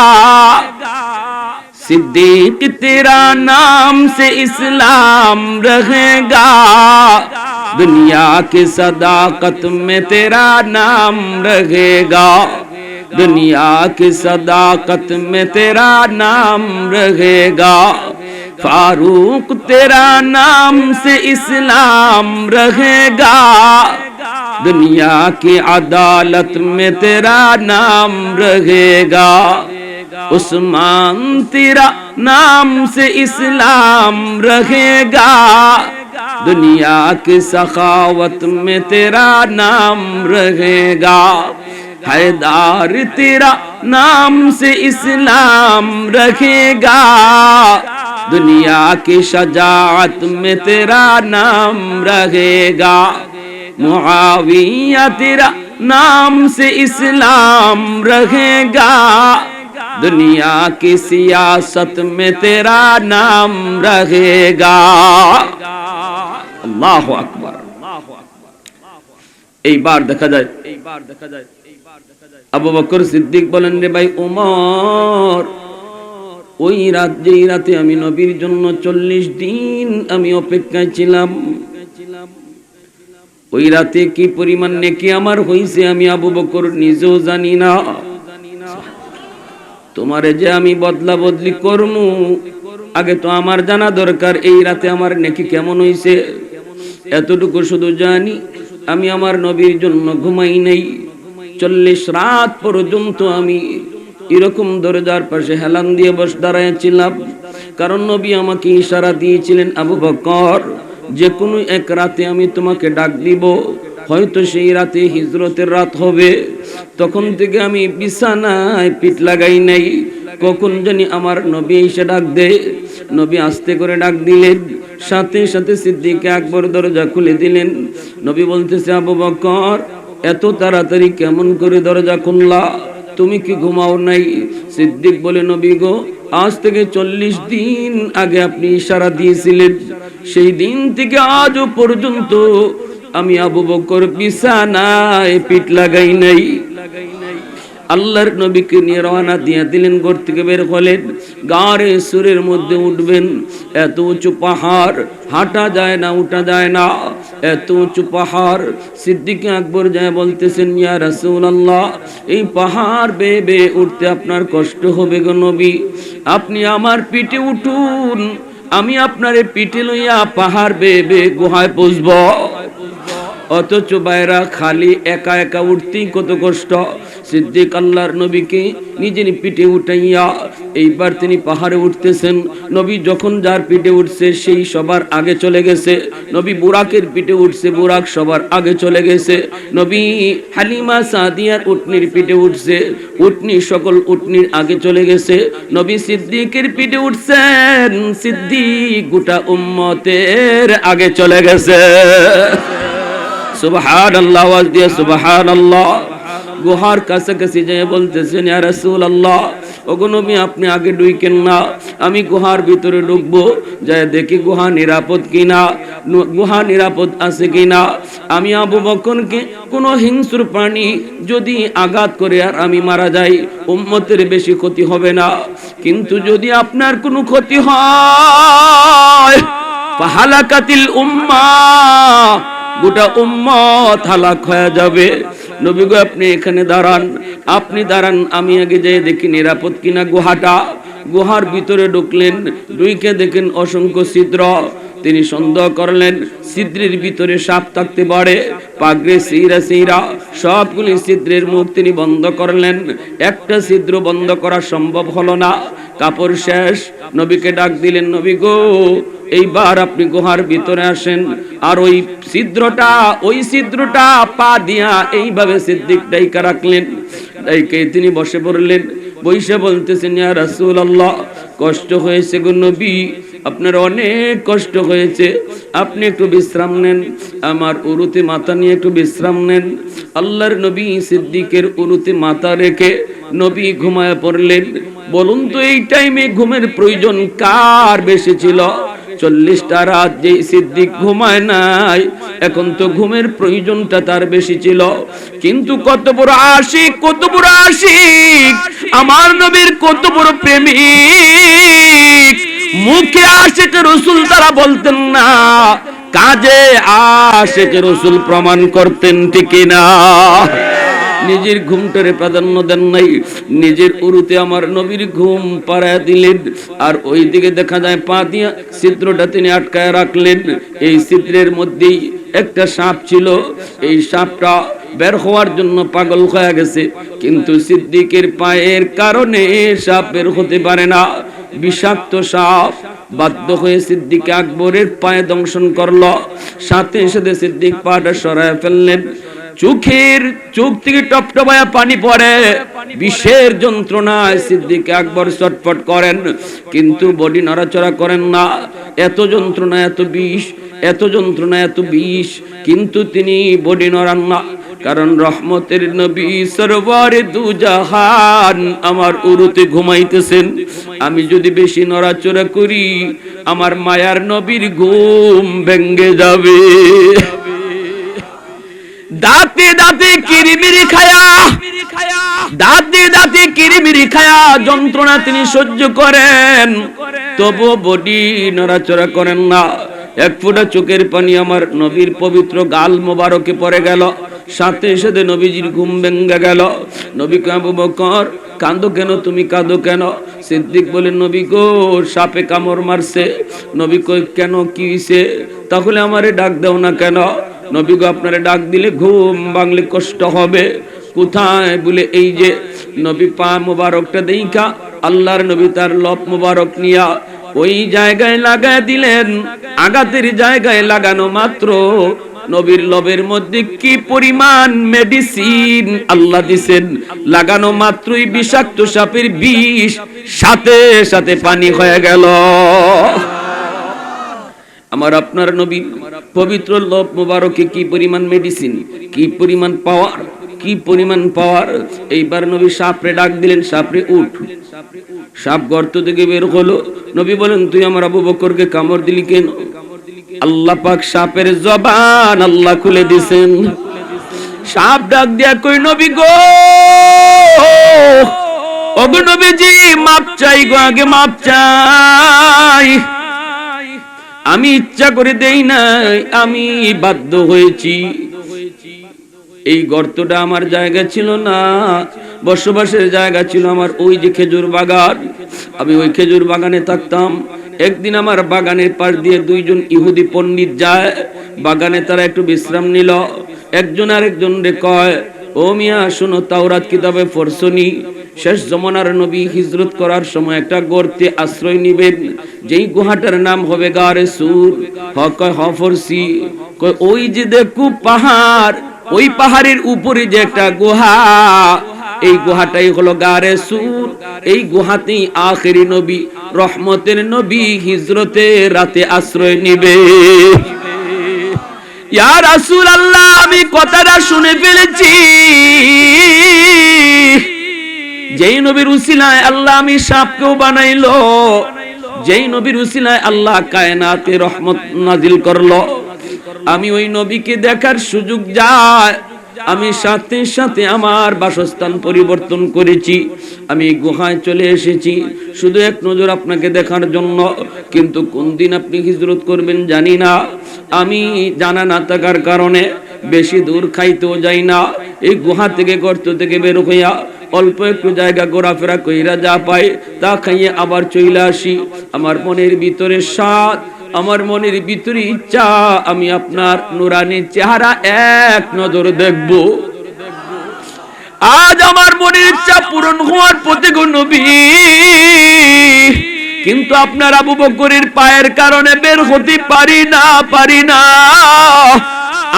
सिद्दीक तेरा नाम से इस्लाम रहेगा, दुनिया की सदाकत में तेरा नाम रहेगा, दुनिया की सदाकत में तेरा नाम रहेगा, फारूक तेरा नाम से इस्लाम रहेगा, दुनिया की अदालत में तेरा नाम रहेगा, उस्मान तेरा नाम से इस्लाम रहेगा, दुनिया की सखावत में तेरा नाम रहेगा, हैदर तेरा नाम से इस्लाम रहेगा, दुनिया की शजाअत में तेरा नाम रहेगा, मुआविया तेरा नाम से इस्लाम रहेगा, दुनिया की सियासत में तेरा नाम रहेगा। अल्लाहु अकबर। এই বার দেখা যায় আবু বকর সিদ্দিক বলেন, রে ভাই ওমর, ওই রাত যেই রাতে আমি নবীর জন্য 40 দিন আমি অপেক্ষায় ছিলাম, ওই রাতে কি পরিমাণ নেকি আমার হইছে আমি আবু বকর নিজেও জানি না। তোমারে যে আমি বদলা বদলি করমু, আগে তো আমার জানা দরকার এই রাতে আমার নেকি কেমন হইছে। এতটুকু শুধু জানি, আমি আমার নবীর জন্য ঘুমাই নাই, 40 রাত পর্যন্ত আমি এরকম দরজার পাশে হেলান দিয়ে দাঁড়াইছিলাম, কারণ নবী আমাকে ইশারা দিয়েছিলেন, আবু বকর যে কোনো এক রাতে আমি তোমাকে ডাক দিব, হয়তো সেই রাতে হিজরতের রাত হবে। তখন থেকে আমি বিছানায় পিঠ লাগাই নাই। কখন জানি আমার নবী এসে ডাক দেয়। নবী আস্তে করে ডাক দিলেন, সাথে সাথে সিদ্দিক আকবর দরজা খুলে দিলেন। নবী বলতেছে, আবু বকর, এত তাড়াতাড়ি কেমন করে দরজা খুললা? তুমি কি ঘুমাও নাই? সিদ্দিক বলে, নবী গো, আজ থেকে 40 দিন আগে আপনি ইশারা দিয়েছিলেন, সেই দিন থেকে আজও পর্যন্ত আমি আবু বকর বিছানায় পিঠ লাগাই নাই। আল্লাহর নবীকে নিয়ে রওনা দিয়ে দিলেন। ঘর থেকে বের হলেন, গাড়ে সুরের মধ্যে উঠবেন। এত উঁচু পাহাড়, হাঁটা যায় না, উঠা যায় না, এত উঁচু পাহাড়। সিদ্দিক আকবর যায় বলতেছেন, ইয়া রাসূলুল্লাহ, এই পাহাড় বেয়ে বেয়ে উঠতে আপনার কষ্ট হবে গো নবী, আপনি আমার পিঠে উঠুন, আমি আপনার পিঠে লইয়া পাহাড় বেয়ে বেয়ে গুহায় পৌঁছব। অথচ বাইরা খালি একা একা উঠতেই কত কষ্ট। সিদ্দিক আল্লাহর নবীকে নিজের পিঠে উঠাইয়া এইবার তিনি পাহাড়ে উঠতেছেন। নবী যখন যার পিঠে উঠছে সেই সবার আগে চলে গেছে। নবী বুরাকের পিঠে উঠছে, বুরাক সবার আগে চলে গেছে। নবী হালিমা সাদিয়ার উটনির পিঠে উঠছে, উটনি সকল উটনির আগে চলে গেছে। নবী সিদ্দিকের পিঠে উঠছেন, সিদ্দিক গোটা উম্মতের আগে চলে গেছে। সুবহানাল্লাহ, আওয়াজ দিয়ে সুবহানাল্লাহ। গুহার কাছাকাছি যেয়ে বলতেছেন, ইয়া রাসূলুল্লাহ, ওগো নবী, আপনি আগে ঢুকেন না, আমি গুহার ভিতরে ঢুকবো, যায় দেখি গুহা নিরাপদ কিনা, গুহা নিরাপদ আছে কিনা। আমি আবু বকরকে কোনো হিংস্র প্রাণী যদি আঘাত করে আর আমি মারা যাই, উম্মতের বেশি ক্ষতি হবে না, কিন্তু যদি আপনার কোনো ক্ষতি হয়, ফাহালাকাতিল উম্মাহ, গোটা উম্মত হালাক হয়ে যাবে। নবী গো, আপনি এখানে দাঁড়ান, আপনি দাঁড়ান, আমি আগে যাই দেখি নিরাপদ কিনা গুহাটা। গুহার ভিতরে ঢুকলেন, ঢুকে দেখেন অসংখ্য ছিদ্র। তিনি সন্দেহ করলেন ছিদ্রের ভিতরে সাপ থাকতে পারে। পাগড়ে সিরা সিরা সবগুলি ছিদ্রের মুখ তিনি বন্ধ করলেন, একটা ছিদ্র বন্ধ করা সম্ভব হলো না। কাপড় শেষ। নবীকে ডাক দিলেন, নবী গো, এইবার আপনি গুহার ভিতরে আসেন। আর ওই ছিদ্রটা পা দিয়া এইভাবে সিদ্দিক ডাইকা রাখলেন। ডাইকে তিনি বসে পড়লেন। বইসা বলতেছেন, ইয়া রাসূলুল্লাহ, কষ্ট হয়েছে গো নবী, আপনার অনেক কষ্ট হয়েছে, আপনি একটু বিশ্রাম নেন, আমার উরুতে মাথা নিয়ে একটু বিশ্রাম নেন। আল্লাহর নবী সিদ্দিকের উরুতে মাথা রেখে নবী ঘুমায় পড়লেন। বলুন তো, এই টাইমে ঘুমের প্রয়োজন কার বেশি ছিল? 40টা রাত যে সিদ্দিক ঘুমায় নাই, এখন তো ঘুমের প্রয়োজনটা তার বেশি ছিল। কিন্তু কত বড় আশিক, কত বড় আশিক, আমার নবীর কত বড় প্রেমিক। মুখে আশিক রাসূল তারা বলতেন না, কাজে আশিক রাসূল প্রমাণ করতেন, ঠিক না? নিজের ঘুমটারে প্রাধান্য দেন নাই, নিজের উরুতে আমার নবীর ঘুম পাড়ায় দিলেন। আর ওই দিকে দেখা যায় পা দিয়া ছিদ্রটা তিনি আটকায় রাখলেন। এই ছিদ্রের মধ্যেই একটা সাপ ছিল, এই সাপটা বের হওয়ার জন্য পাগল হয়ে গেছে, কিন্তু সিদ্দিকের পায়ের কারণে সাপ বের হতে পারে না। বিষাক্ত সাপ বাধ্য হয়ে সিদ্দিক আকবরের পায়ে দংশন করলো। সাথে সাথে সিদ্দিক পাটা সরায় ফেললেন। চোখ থেকে টপটপায়া পানি পড়ে। বিষের যন্ত্রণায় সিদ্দিক আকবর ছটফট করেন, কিন্তু বডি নড়াচড়া করেন না। এত যন্ত্রণা, এত বিষ, এত যন্ত্রণা, এত বিষ, কিন্তু তিনি বডি নড়ান না। কারণ রহমতের নবী সরওয়ারে দু জাহান আমার উরুতে ঘুমাইতেছেন। আমি যদি বেশি নড়াচড়া করি, আমার মায়ার নবীর ঘুম ভেঙে যাবে। দাঁতে দাঁতে কিরিমিরি খায়া, দাঁতে দাঁতে কিরিমিরি খায়া যন্ত্রণা তিনি সহ্য করেন, তবু বডি নড়াচড়া করেন না। এক ফোঁটা চোখের পানি আমার নবীর পবিত্র গাল মোবারকে পড়ে গেল। সাথে সাথে নবীজির ঘুম ভেঙে গেল। নবী কয়, আবু বকর, কাঁদো কেন, তুমি কাঁদো কেন? সিদ্দিক বলেন, নবী গো, সাপে কামড় মারছে। নবী কয়, কেন, কি হইছে? তাহলে আমারে ডাক দাও না কেন? নবী গো, আপনারে ডাক দিলে ঘুম ভাঙলে কষ্ট হবে। কোথায়? বলে এই যে। নবী পা মোবারকটা দেইখা আল্লাহর নবী তার লপ মোবারক নিয়া ওই জায়গায় লাগায় দিলেন। আঘাতের জায়গায় লাগানো মাত্র নবীর লবের মধ্যে কি পরিমাণ মেডিসিন আল্লাহ দিবেন, লাগানো মাত্রই বিষাক্ত সাপের বিষ সাথে সাথে পানি হয়ে গেল। আমার আপনার নবী পবিত্র লব মোবারকে কি পরিমাণ মেডিসিন, কি পরিমাণ পাওয়ার, কি পরিমাণ পাওয়ার। এইবার নবী সাপরে ডাক দিলেন, সাপরে উঠ। সাপ গর্ত থেকে বের হলো। নবী বলেন, তুই আমার আবু বকরকে কামড় দিলি কেন? আল্লাহ পাক সাপের জবান আল্লাহ খুলে দিয়েছেন। সাপ ডাক দিয়া কই, নবী গো, ওগো নবীজি, মাপ চাই গো, আগে মাপ চাই। আমি ইচ্ছা করে দেই নাই, আমি বাধ্য হয়েছি। এই গর্তটা আমার জায়গা ছিল না, বসবাসের জায়গা ছিল আমার ওই যে খেজুর বাগান। আমি ওই খেজুর বাগানে থাকতাম। একদিন আমার বাগানের পাশ দিয়ে দুইজন ইহুদি পণ্ডিত যায়। বাগানে তারা একটু বিশ্রাম নিল। একজন আরেকজন রে কয়, ও মিয়া শোনো, তাওরাত কিতাবে পড়ছনি, শেষ জমানার নবী হিজরত করার সময় একটা গর্তে আশ্রয় নিবেন, যেই গুহাটার নাম হবে গারে সুর। হফরসি কয়, ওই যে দেখু পাহাড়, ওই পাহাড়ের উপরে যে একটা গুহা, এই গুহাটাই হলো গারে সুর। এই গুহাতেই আখেরি নবী, রহমতের নবী হিজরতে রাতে আশ্রয় নিবে। ইয়া রাসূলুল্লাহ, আমি কথাটা শুনে ফেলেছি। যেই নবীর উসিলায় আল্লাহ আমি সাপকেও বানাইলো, যেই নবীর উসিলায় আল্লাহ কায়নাতে রহমত নাজিল করলো, আমি ওই নবীকে দেখার সুযোগ যায়। আমি সাথে সাথে আমার বাসস্থান পরিবর্তন করেছি। আমি গুহায় চলে এসেছি শুধু এক নজর আপনাকে দেখার জন্য। কিন্তু কোন দিন আপনি হিজরত করবেন জানি না। আমি জানা না থাকার কারণে বেশি দূর খাইতেও যাই না। এই গুহা থেকে, গর্ত থেকে বের হইয়া অল্প একটু জায়গা ঘোরাফেরা কইরা যা পাই তা খাইয়ে আবার চলে আসি। আমার মনের ভিতরে স্বাদ, আমার মনের ভিতরে ইচ্ছা, আমি আপনার নুরানি চেহারা এক নজর দেখব। আজ আমার মনের ইচ্ছা পূরণ হওয়ার পথে গো নবী, কিন্তু আপনার আবু বকরের পায়ের কারণে বের হতে পারি না।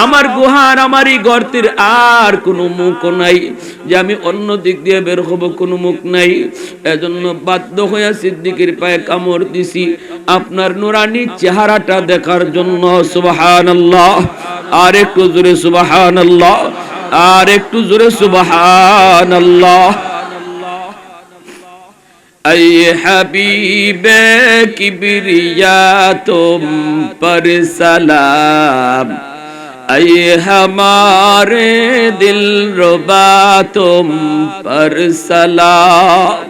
আমার গুহার, আমার এই গর্তের আর কোনো মুখ নাই যে আমি অন্য দিক দিয়ে বের হব, কোনো মুখ নাই। এজন্য বাধ্য হয়ে সিদ্দিকের পায়ে কামড় দিছি আপনার নুরানি চেহারাটা দেখার জন্য। সুবহানাল্লাহ, আর একটু জোরে সুবহানাল্লাহ, আর একটু জোরে সুবহানাল্লাহ। ऐ हबीबे किबरिया तुम पर सलाम, ऐ हमारे दिल रुबा तुम पर सलाम,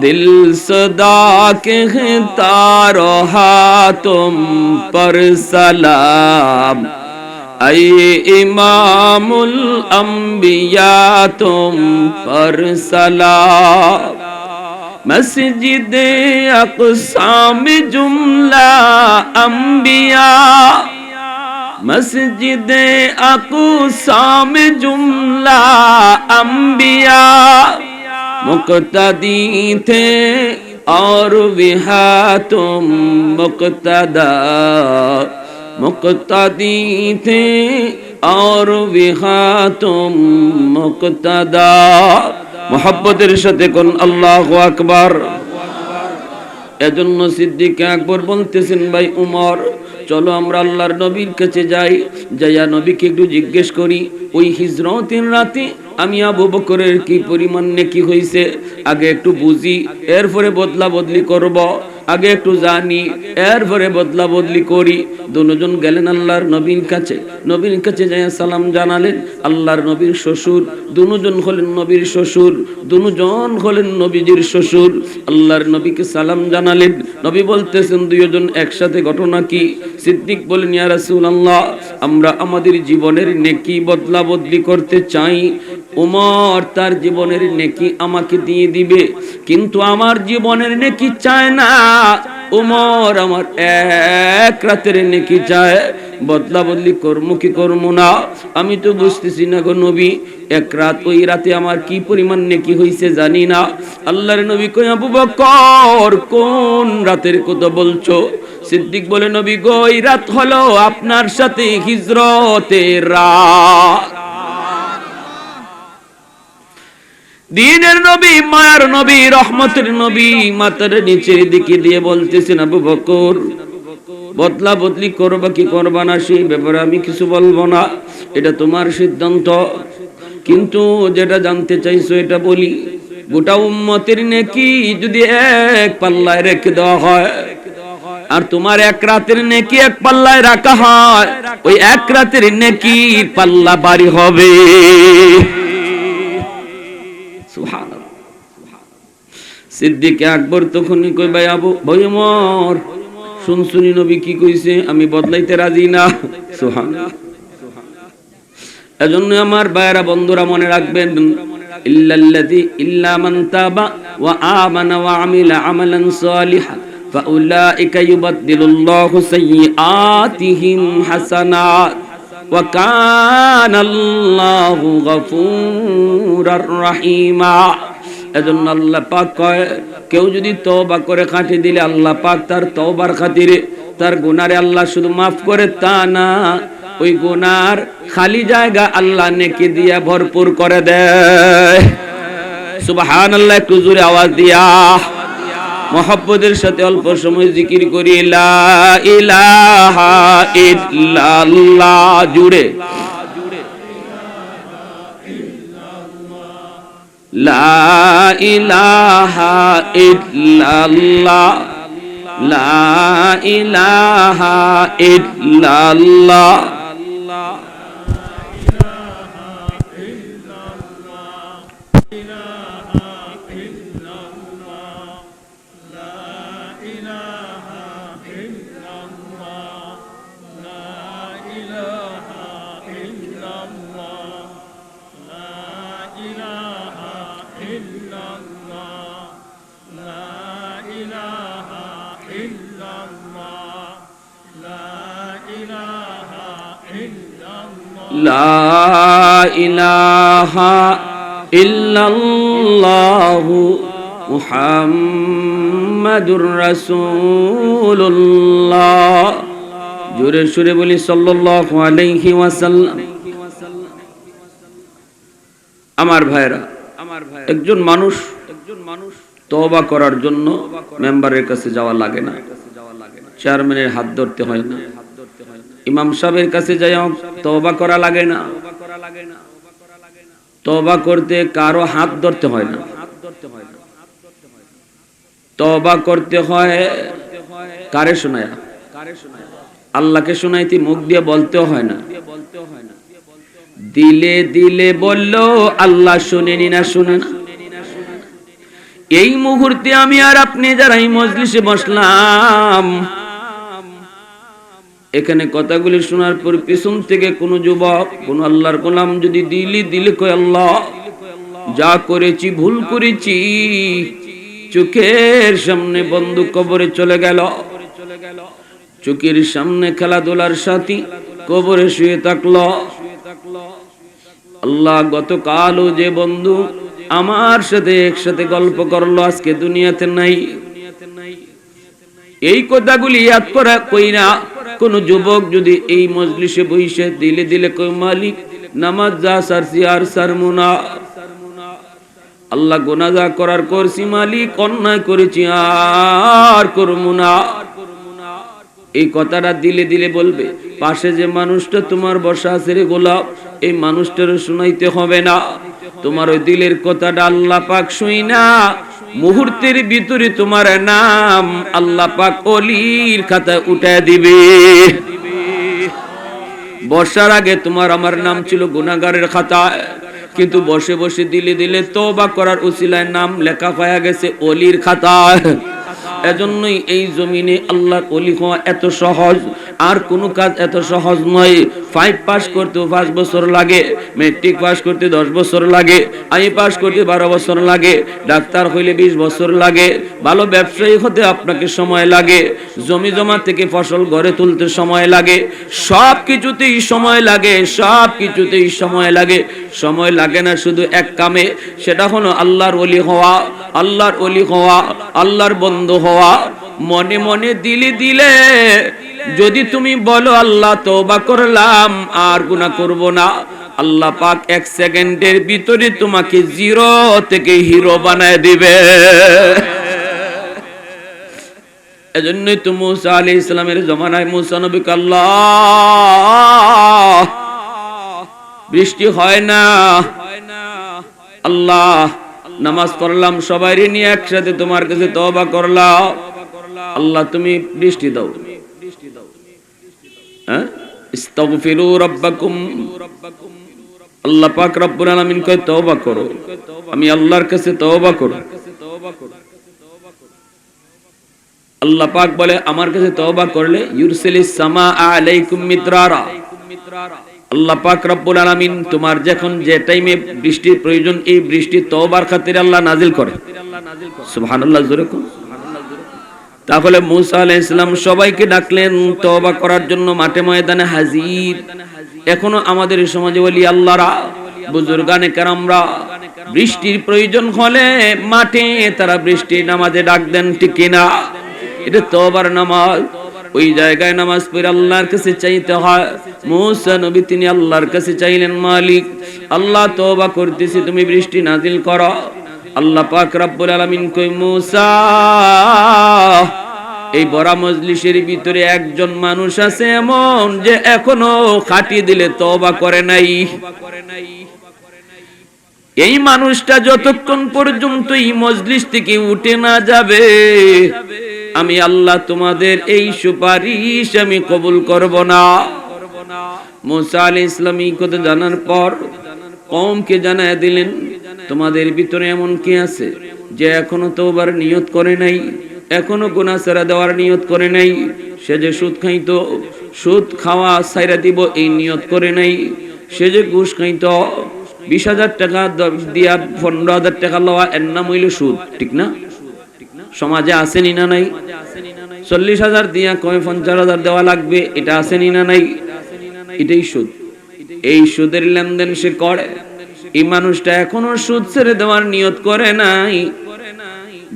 दिल सदा कहता रहा तुम पर सलाम, ऐ इमामुल अंबिया तुम पर सलाम, मस्जिद अक़सा में जुमला अंबिया, मस्जिद अक़सा में जुमला अंबिया, मुक़्तदी थे और विहा तुम मुक़्तदा, मुक़्तदी थे और विहा तुम मुक़्तदा। मोहब्बतेर साथे कोन अल्लाहु আকবার। এজন্য সিদ্দিক আকবর বলতেছেন, ভাই উমর, চলো আমরা আল্লাহর নবীর কাছে যাই, যাইয়া নবীকে একটু জিজ্ঞেস করি ওই হিজরতের রাতে আমি আবু বকরের কি পরিমাণ নেকি হইছে, আগে একটু বুঝি, এরপরে বদলা বদলি করব। আগে একটু জানি, এরপরে বদলা বদলি করি। দুজন গেলেন আল্লাহর নবীর কাছে। নবীর কাছে যাইয়া সালাম জানালেন। আল্লাহর নবীর শ্বশুর, দুজন হলেন নবীর শ্বশুর, দুজন হলেন নবীজির শ্বশুর। আল্লাহর নবীকে সালাম জানালেন। নবী বলতেছেন, দুইজন একসাথে, ঘটনা কি? সিদ্দিক বলেন, ইয়া রাসূলুল্লাহ, আমরা আমাদের জীবনের নেকি বদলা বদলি করতে চাই। উমর তার জীবনের নেকি আমাকে দিয়ে দিবে, কিন্তু আমার জীবনের নেকি চায় না। উমর আমার এক রাতের নেকি চায়, বদলা বদলি করবো কি করবো না আমি তো বুঝতেছি না গো নবী। এক রাত, ওই রাতে আমার কি পরিমাণ নেকি হইছে জানি না। আল্লাহর নবী কই আবু বকর কোন রাতের কথা বলছো? সিদ্দিক বলে নবী গো এই রাত হলো আপনার সাথে হিজরতের রাত। দিনের নবী, মায়ার নবী, রহমতের নবী মাথার নিচের দিকে দিয়ে বলতেছেন আবু বকর বদলা বদলি করবা কি করবা না সেই ব্যাপারে আমি কিছু বলবো না, এটা তোমার সিদ্ধান্ত। কিন্তু যেটা জানতে চাইছো এটা বলি, গোটা উম্মতের নেকি যদি এক পাল্লায় রেখে দেওয়া হয় আর তোমার এক রাতের নেকি এক পাল্লায় রাখা হয়, ওই এক রাতের নেকির পাল্লা ভারী হবে। সুবহানাল্লাহ। সিদ্দিক আকবর তখনই কই ভাই আবু ভাই ওমর শুনছুনি নবী কি কইছে, আমি বদলাইতে রাজি না। সুবহানাল্লাহ। এজন্য আমার ভাইরা বন্ধুরা মনে রাখবেন, ইল্লা মান তাবা ওয়া আমানা ওয়া আমিলা আমালান সালিহান ফাউলাইকা ইউবাদদিলুল্লাহু সাইয়্যাতিহিম হাসানাত ওয়া কানাল্লাহু গফুরার রহিমা। এজন্য আল্লাহ পাক কয় কেউ যদি তওবা করে কাটি দিলে আল্লাহ পাক তার তওবার খাতিরে তার গুনারে আল্লাহ শুধু মাফ করে তা না, ওই গুনার খালি জায়গা আল্লাহ নেকি দিয়া ভরপুর করে দেয়। সুবহানাল্লাহ। একটু জোরে আওয়াজ দিয়া মুহাব্বতের সাথে অল্প সময় জিকির করি লা ইলাহা ইল্লাল্লাহ। জুড়ে লা ইলাহা ইল্লাল্লাহ, লা ইলাহা ইল্লাল্লাহ। লা ইলাহা ইল্লাল্লাহু মুহাম্মাদুর রাসূলুল্লাহ। জোরে সুরে বলি সাল্লাল্লাহু আলাইহি ওয়াসাল্লাম। আমার ভাইরা, একজন মানুষ তওবা করার জন্য মেম্বারের কাছে যাওয়া লাগে না, চেয়ারম্যানের হাত ধরতে হয় না, ইমাম সাহেবের কাছে যাই তওবা করা লাগে না, তওবা করতে কারো হাত ধরতে হয় না, তওবা করতে হয় কারে শোনায়া? আল্লাহকে শোনাইতে মুখ দিয়ে বলতেও হয় না, দিলে দিলে বললো আল্লাহ শুনেনি না শুনে না। এই মুহূর্তে আমি আর আপনি যারা এই মজলিসে বসলাম, এখানে কথাগুলি শোনার পর পিছন থেকে কোন যুবক কোন আল্লাহর গোলাম যদি দিলে কয় আল্লাহ যা করেছি ভুল করেছি, চোখের সামনে বন্ধু কবরে চলে গেল, চোখের সামনে খেলাধুলার সাথী কবরে শুয়ে থাকলো, আল্লাহ গতকালও যে বন্ধু আমার সাথে একসাথে গল্প করলো আজকে দুনিয়াতে নাই, এই কথাগুলি ইয়াদ করা কইরা কোন যুবক যদি এই মজলিসে বসে দিলে কই মালিক নামাজ যা সারছি আর সারমুনা, আল্লাহ গুনাহ যা করার করছি মালিক অন্যায় করেছি আর করবো না, এই কথাটা দিলে বলবে, পাশে যে মানুষটা তোমার বসা আছে রে গোলাপ, এই মানুষটার শোনাইতে হবে না, তোমার ওই দিলের কথাটা আল্লাহ পাক শুই না মুহূর্তের ভিতরে তোমার নাম আল্লাহ পাক ওলির খাতায় উঠায় দিবে। বর্ষার আগে তোমার আমার নাম ছিল গুনাহগারের খাতায়, কিন্তু বসে বসে দিলে তওবা করার উসিলায় নাম লেখা হয়ে গেছে ওলির খাতায়। এজন্যই এই জমিনে আল্লাহর ওলি হওয়া এত সহজ, আর কোনো কাজ এত সহজ নয়। 5 পাস করতে 5 বছর লাগে, মেট্রিক পাস করতে 10 বছর লাগে, আই পাস করতে 12 বছর লাগে, ডাক্তার হইলে 20 বছর লাগে, ভালো ব্যবসায়ী হতে আপনাকে সময় লাগে, জমি জমা থেকে ফসল ঘরে তুলতে সময় লাগে, সব কিছুতেই সময় লাগে, সব কিছুতেই সময় লাগে। সময় লাগে না শুধু এক কামে, সেটা হলো আল্লাহর ওলি হওয়া, আল্লাহর ওলি হওয়া, আল্লাহর বন্ধু হওয়া। মনে মনে দিলে দিলে যদি তুমি বলো আল্লাহ তওবা করলাম আর গুনাহ করব না, আল্লাহ পাক 1 সেকেন্ডের ভিতরে তোমাকে জিরো থেকে হিরো বানায় দিবে। এজন্যই তো মুসা আলাইহিস সালামের জমানায় মুসা নবীকে আল্লাহ বৃষ্টি হয় না, আল্লাহ নামাজ পড়লাম সবাই নিয়ে একসাথে তোমার কাছে তওবা করলাম, আল্লাহ তুমি বৃষ্টি দাও। হ্যাঁ, ইস্তাগফিরু রাব্বাকুম, আল্লাহ পাক রব্বুল আলামিন কয় তওবা করো, আমি আল্লাহর কাছে তওবা করো। আল্লাহ পাক বলে আমার কাছে তওবা করলে ইউরসিলিস সামা আলাইকুম মিদরারা, আল্লাহ পাক রব্বুল আলামিন তোমার যখন যে টাইমে বৃষ্টির প্রয়োজন এই বৃষ্টি তওবার খাতিরে আল্লাহ নাজিল করে। সুবহানাল্লাহ, জোরে কোন। তাহলে মুসা আলাইহিস সালাম সবাইকে ডাকলেন তওবা করার জন্য, মাঠে ময়দানে হাজির। এখনো আমাদের সমাজে ওলি আল্লাহরা, বুজুর্গানে কেরামরা বৃষ্টির প্রয়োজন হলে মাঠে তারা বৃষ্টির নামাজে ডাক দেন, ঠিক কিনা? এটা তওবার নামাজ। ওই জায়গায় নামাজ পড়ে আল্লাহর কাছে চাইতে হয়। মুসা নবী তিনি আল্লাহর কাছে চাইলেন, মালিক আল্লাহ তওবা করতেছি, তুমি বৃষ্টি নাজিল করো। আল্লাহ পাক রব্বুল আলামিন কই মুসা এই বড় মজলিসের ভিতরে একজন মানুষ আছে এমন যে এখনো খাটি দিলে তওবা করে নাই। এই মানুষটা যতক্ষণ পর্যন্ত এই মজলিস থেকে উঠে না যাবে আমি আল্লাহ তোমাদের এই সুপারিশ আমি কবুল করব না। মুসা আলাইহিস সালাম এই কথা জানার পর কওমকে জানায় দিলেন, তোমাদের ভিতরে এমন কি আছে যে এখনো তওবার নিয়ত করে নাই, এখনো গুনাহ ছেড়ে দেওয়ার নিয়ত করে নাই? সে যে সুদ খাইতো, সুদ খাওয়া ছাইরা দিব এই নিয়ত করে নাই। সে যে ঘুষ খাইতো, 20,000 টাকা দিয়া 15,000 টাকা লওয়া, এর নাম হইল সুদ, ঠিক না? সমাজে আসেনি না নাই? 40,000 দিয়া কয় 50,000 দেওয়া লাগবে, এটা আসেনি না নাই? এটাই সুদ। এই সুদের লেনদেন সে করে। এই মানুষটা এখনো সুদ ছেড়ে দেওয়ার নিয়ত করে নাই।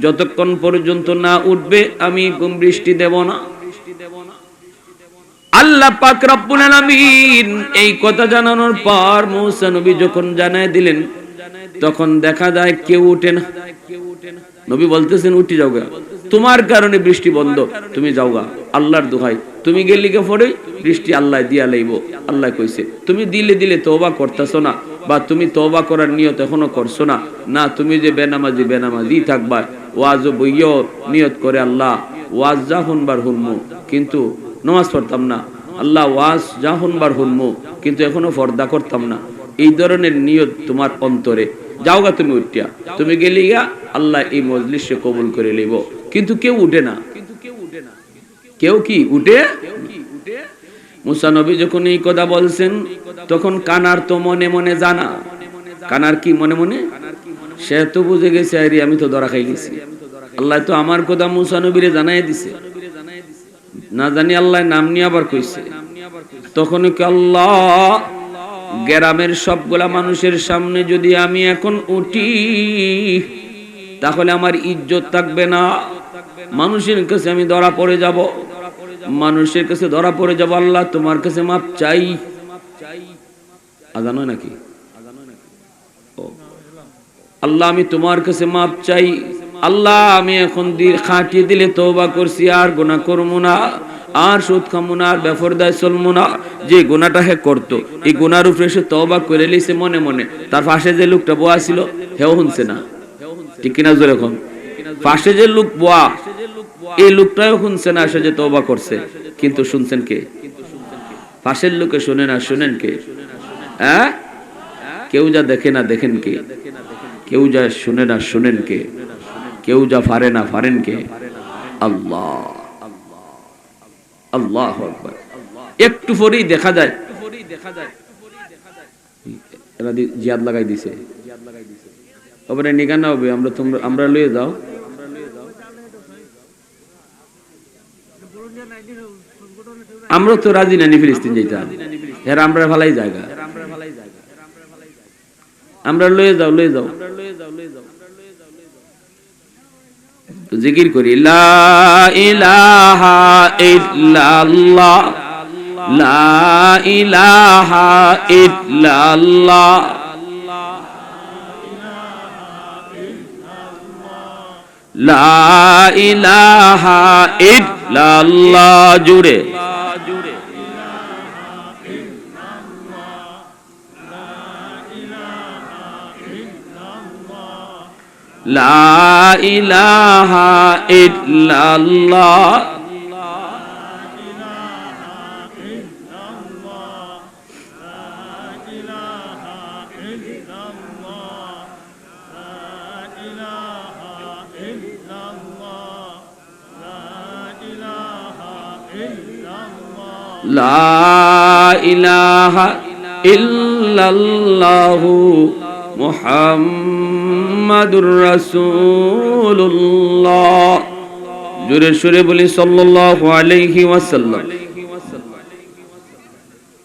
যতক্ষণ পর্যন্ত না উঠবে আমি বৃষ্টি দেব না। আল্লাহ পাক রব্বুল আলামিন এই কথা জানানোর পর মুসা নবী যখন জানায় দিলেন, তখন দেখা যায় কেউ উঠে না। নবী বলতেছেন উঠি যাওগা, তোমার কারণে বৃষ্টি বন্ধ, তুমি যাওগা, আল্লাহর দোহাই তুমি গেলি কে পড়ে বৃষ্টি আল্লাহ দিয়া লাইব। আল্লাহ কইছে তুমি দিলে দিলে তওবা করতেছো না, বা তুমি তওবা করার নিয়ত এখনো করছো না, না তুমি যে বেনামাজি থাকবা, ওয়াজ বইও নিয়ত করে আল্লাহ ওয়াজ যা হুনবার হুনমু কিন্তু নামাজ পড়তাম না, আল্লাহ ওয়াজ যা হুনবার হুনমু কিন্তু এখনো পর্দা করতাম না, এই ধরনের নিয়ত তোমার অন্তরে, যাওগা তুমি উঠিয়া, তুমি গেলি গা আল্লাহ এই মজলিসে কবুল করে লইব। কিন্তু কেউ উঠে না। কেউ কি উঠে? মুসা নবী যখন এই কথা বলছেন তখন কানার তো মনে মনে জানা। কানার কি মনে মনে? সে তো বুঝে গেছে আরে আমি তো ধরা খাই গেছি, আল্লাহ তো আমার কথা মুসা নবীরে জানাই দিছে, না জানি আল্লাহ নাম নিয়ে আবার কইছে। তখন কি আল্লাহ গ্রামের সবগুলা মানুষের সামনে যদি আমি এখন উঠি তাহলে আমার ইজ্জত থাকবে না, মানুষের কাছে আমি ধরা পড়ে যাব, মানুষের কাছে ধরা পড়ে যাব। আল্লাহ তোমার কাছে মাপ চাই। আজান হয় নাকি? আল্লাহ আমি তোমার কাছে মাপ চাই। আল্লাহ আমি এখন খাটিয়ে দিলে তওবা করছি, আর গুনাহ করব না, আর সুদ খামু না, আর বেপরদায় চলবো না। যে গুনাহটা হে করতো এই গুনার উপরে সে তওবা করে লইছে মনে মনে, তার পাশে যে লোকটা বয়া ছিল হেও শুনছে না, ঠিক কিনা জোরে কোন? পাশে যে লোক বয়া এই লোকটাও শুনছে না সে যে তওবা করছে, কিন্তু শুনছেন কে? পাশের লোকে শুনে না, শুনেন কে? হ্যাঁ, কেউ যা দেখে না দেখেন কে? কেউ যা শুনে না শুনেন কে? কেউ যা পারে না পারেন কে? আল্লাহ। আল্লাহু আকবার। একটু পরেই দেখা যায় এরা জিয়াদ লাগাই দিছে ওপরে নিকানা হবে আমরা লয়ে যাও আমরা তো রাজি নানি ফিলিস্তিন যাইতাম এরা আমরা ভালাই জায়গা আমরা লয়ে যাও তো জিকির করি লা ইলাহা ইল্লাল্লাহ লা ইলাহা ইল্লাল্লাহ লা ইলাহা ইল্লাল্লাহ জুড়ে লা ইলাহা ইল্লাল্লাহ লা ইলাহা ইল্লাল্লাহু মুহাম্মাদুর রাসূলুল্লাহ জোরে সুরে বলি সাল্লাল্লাহু আলাইহি ওয়াসাল্লাম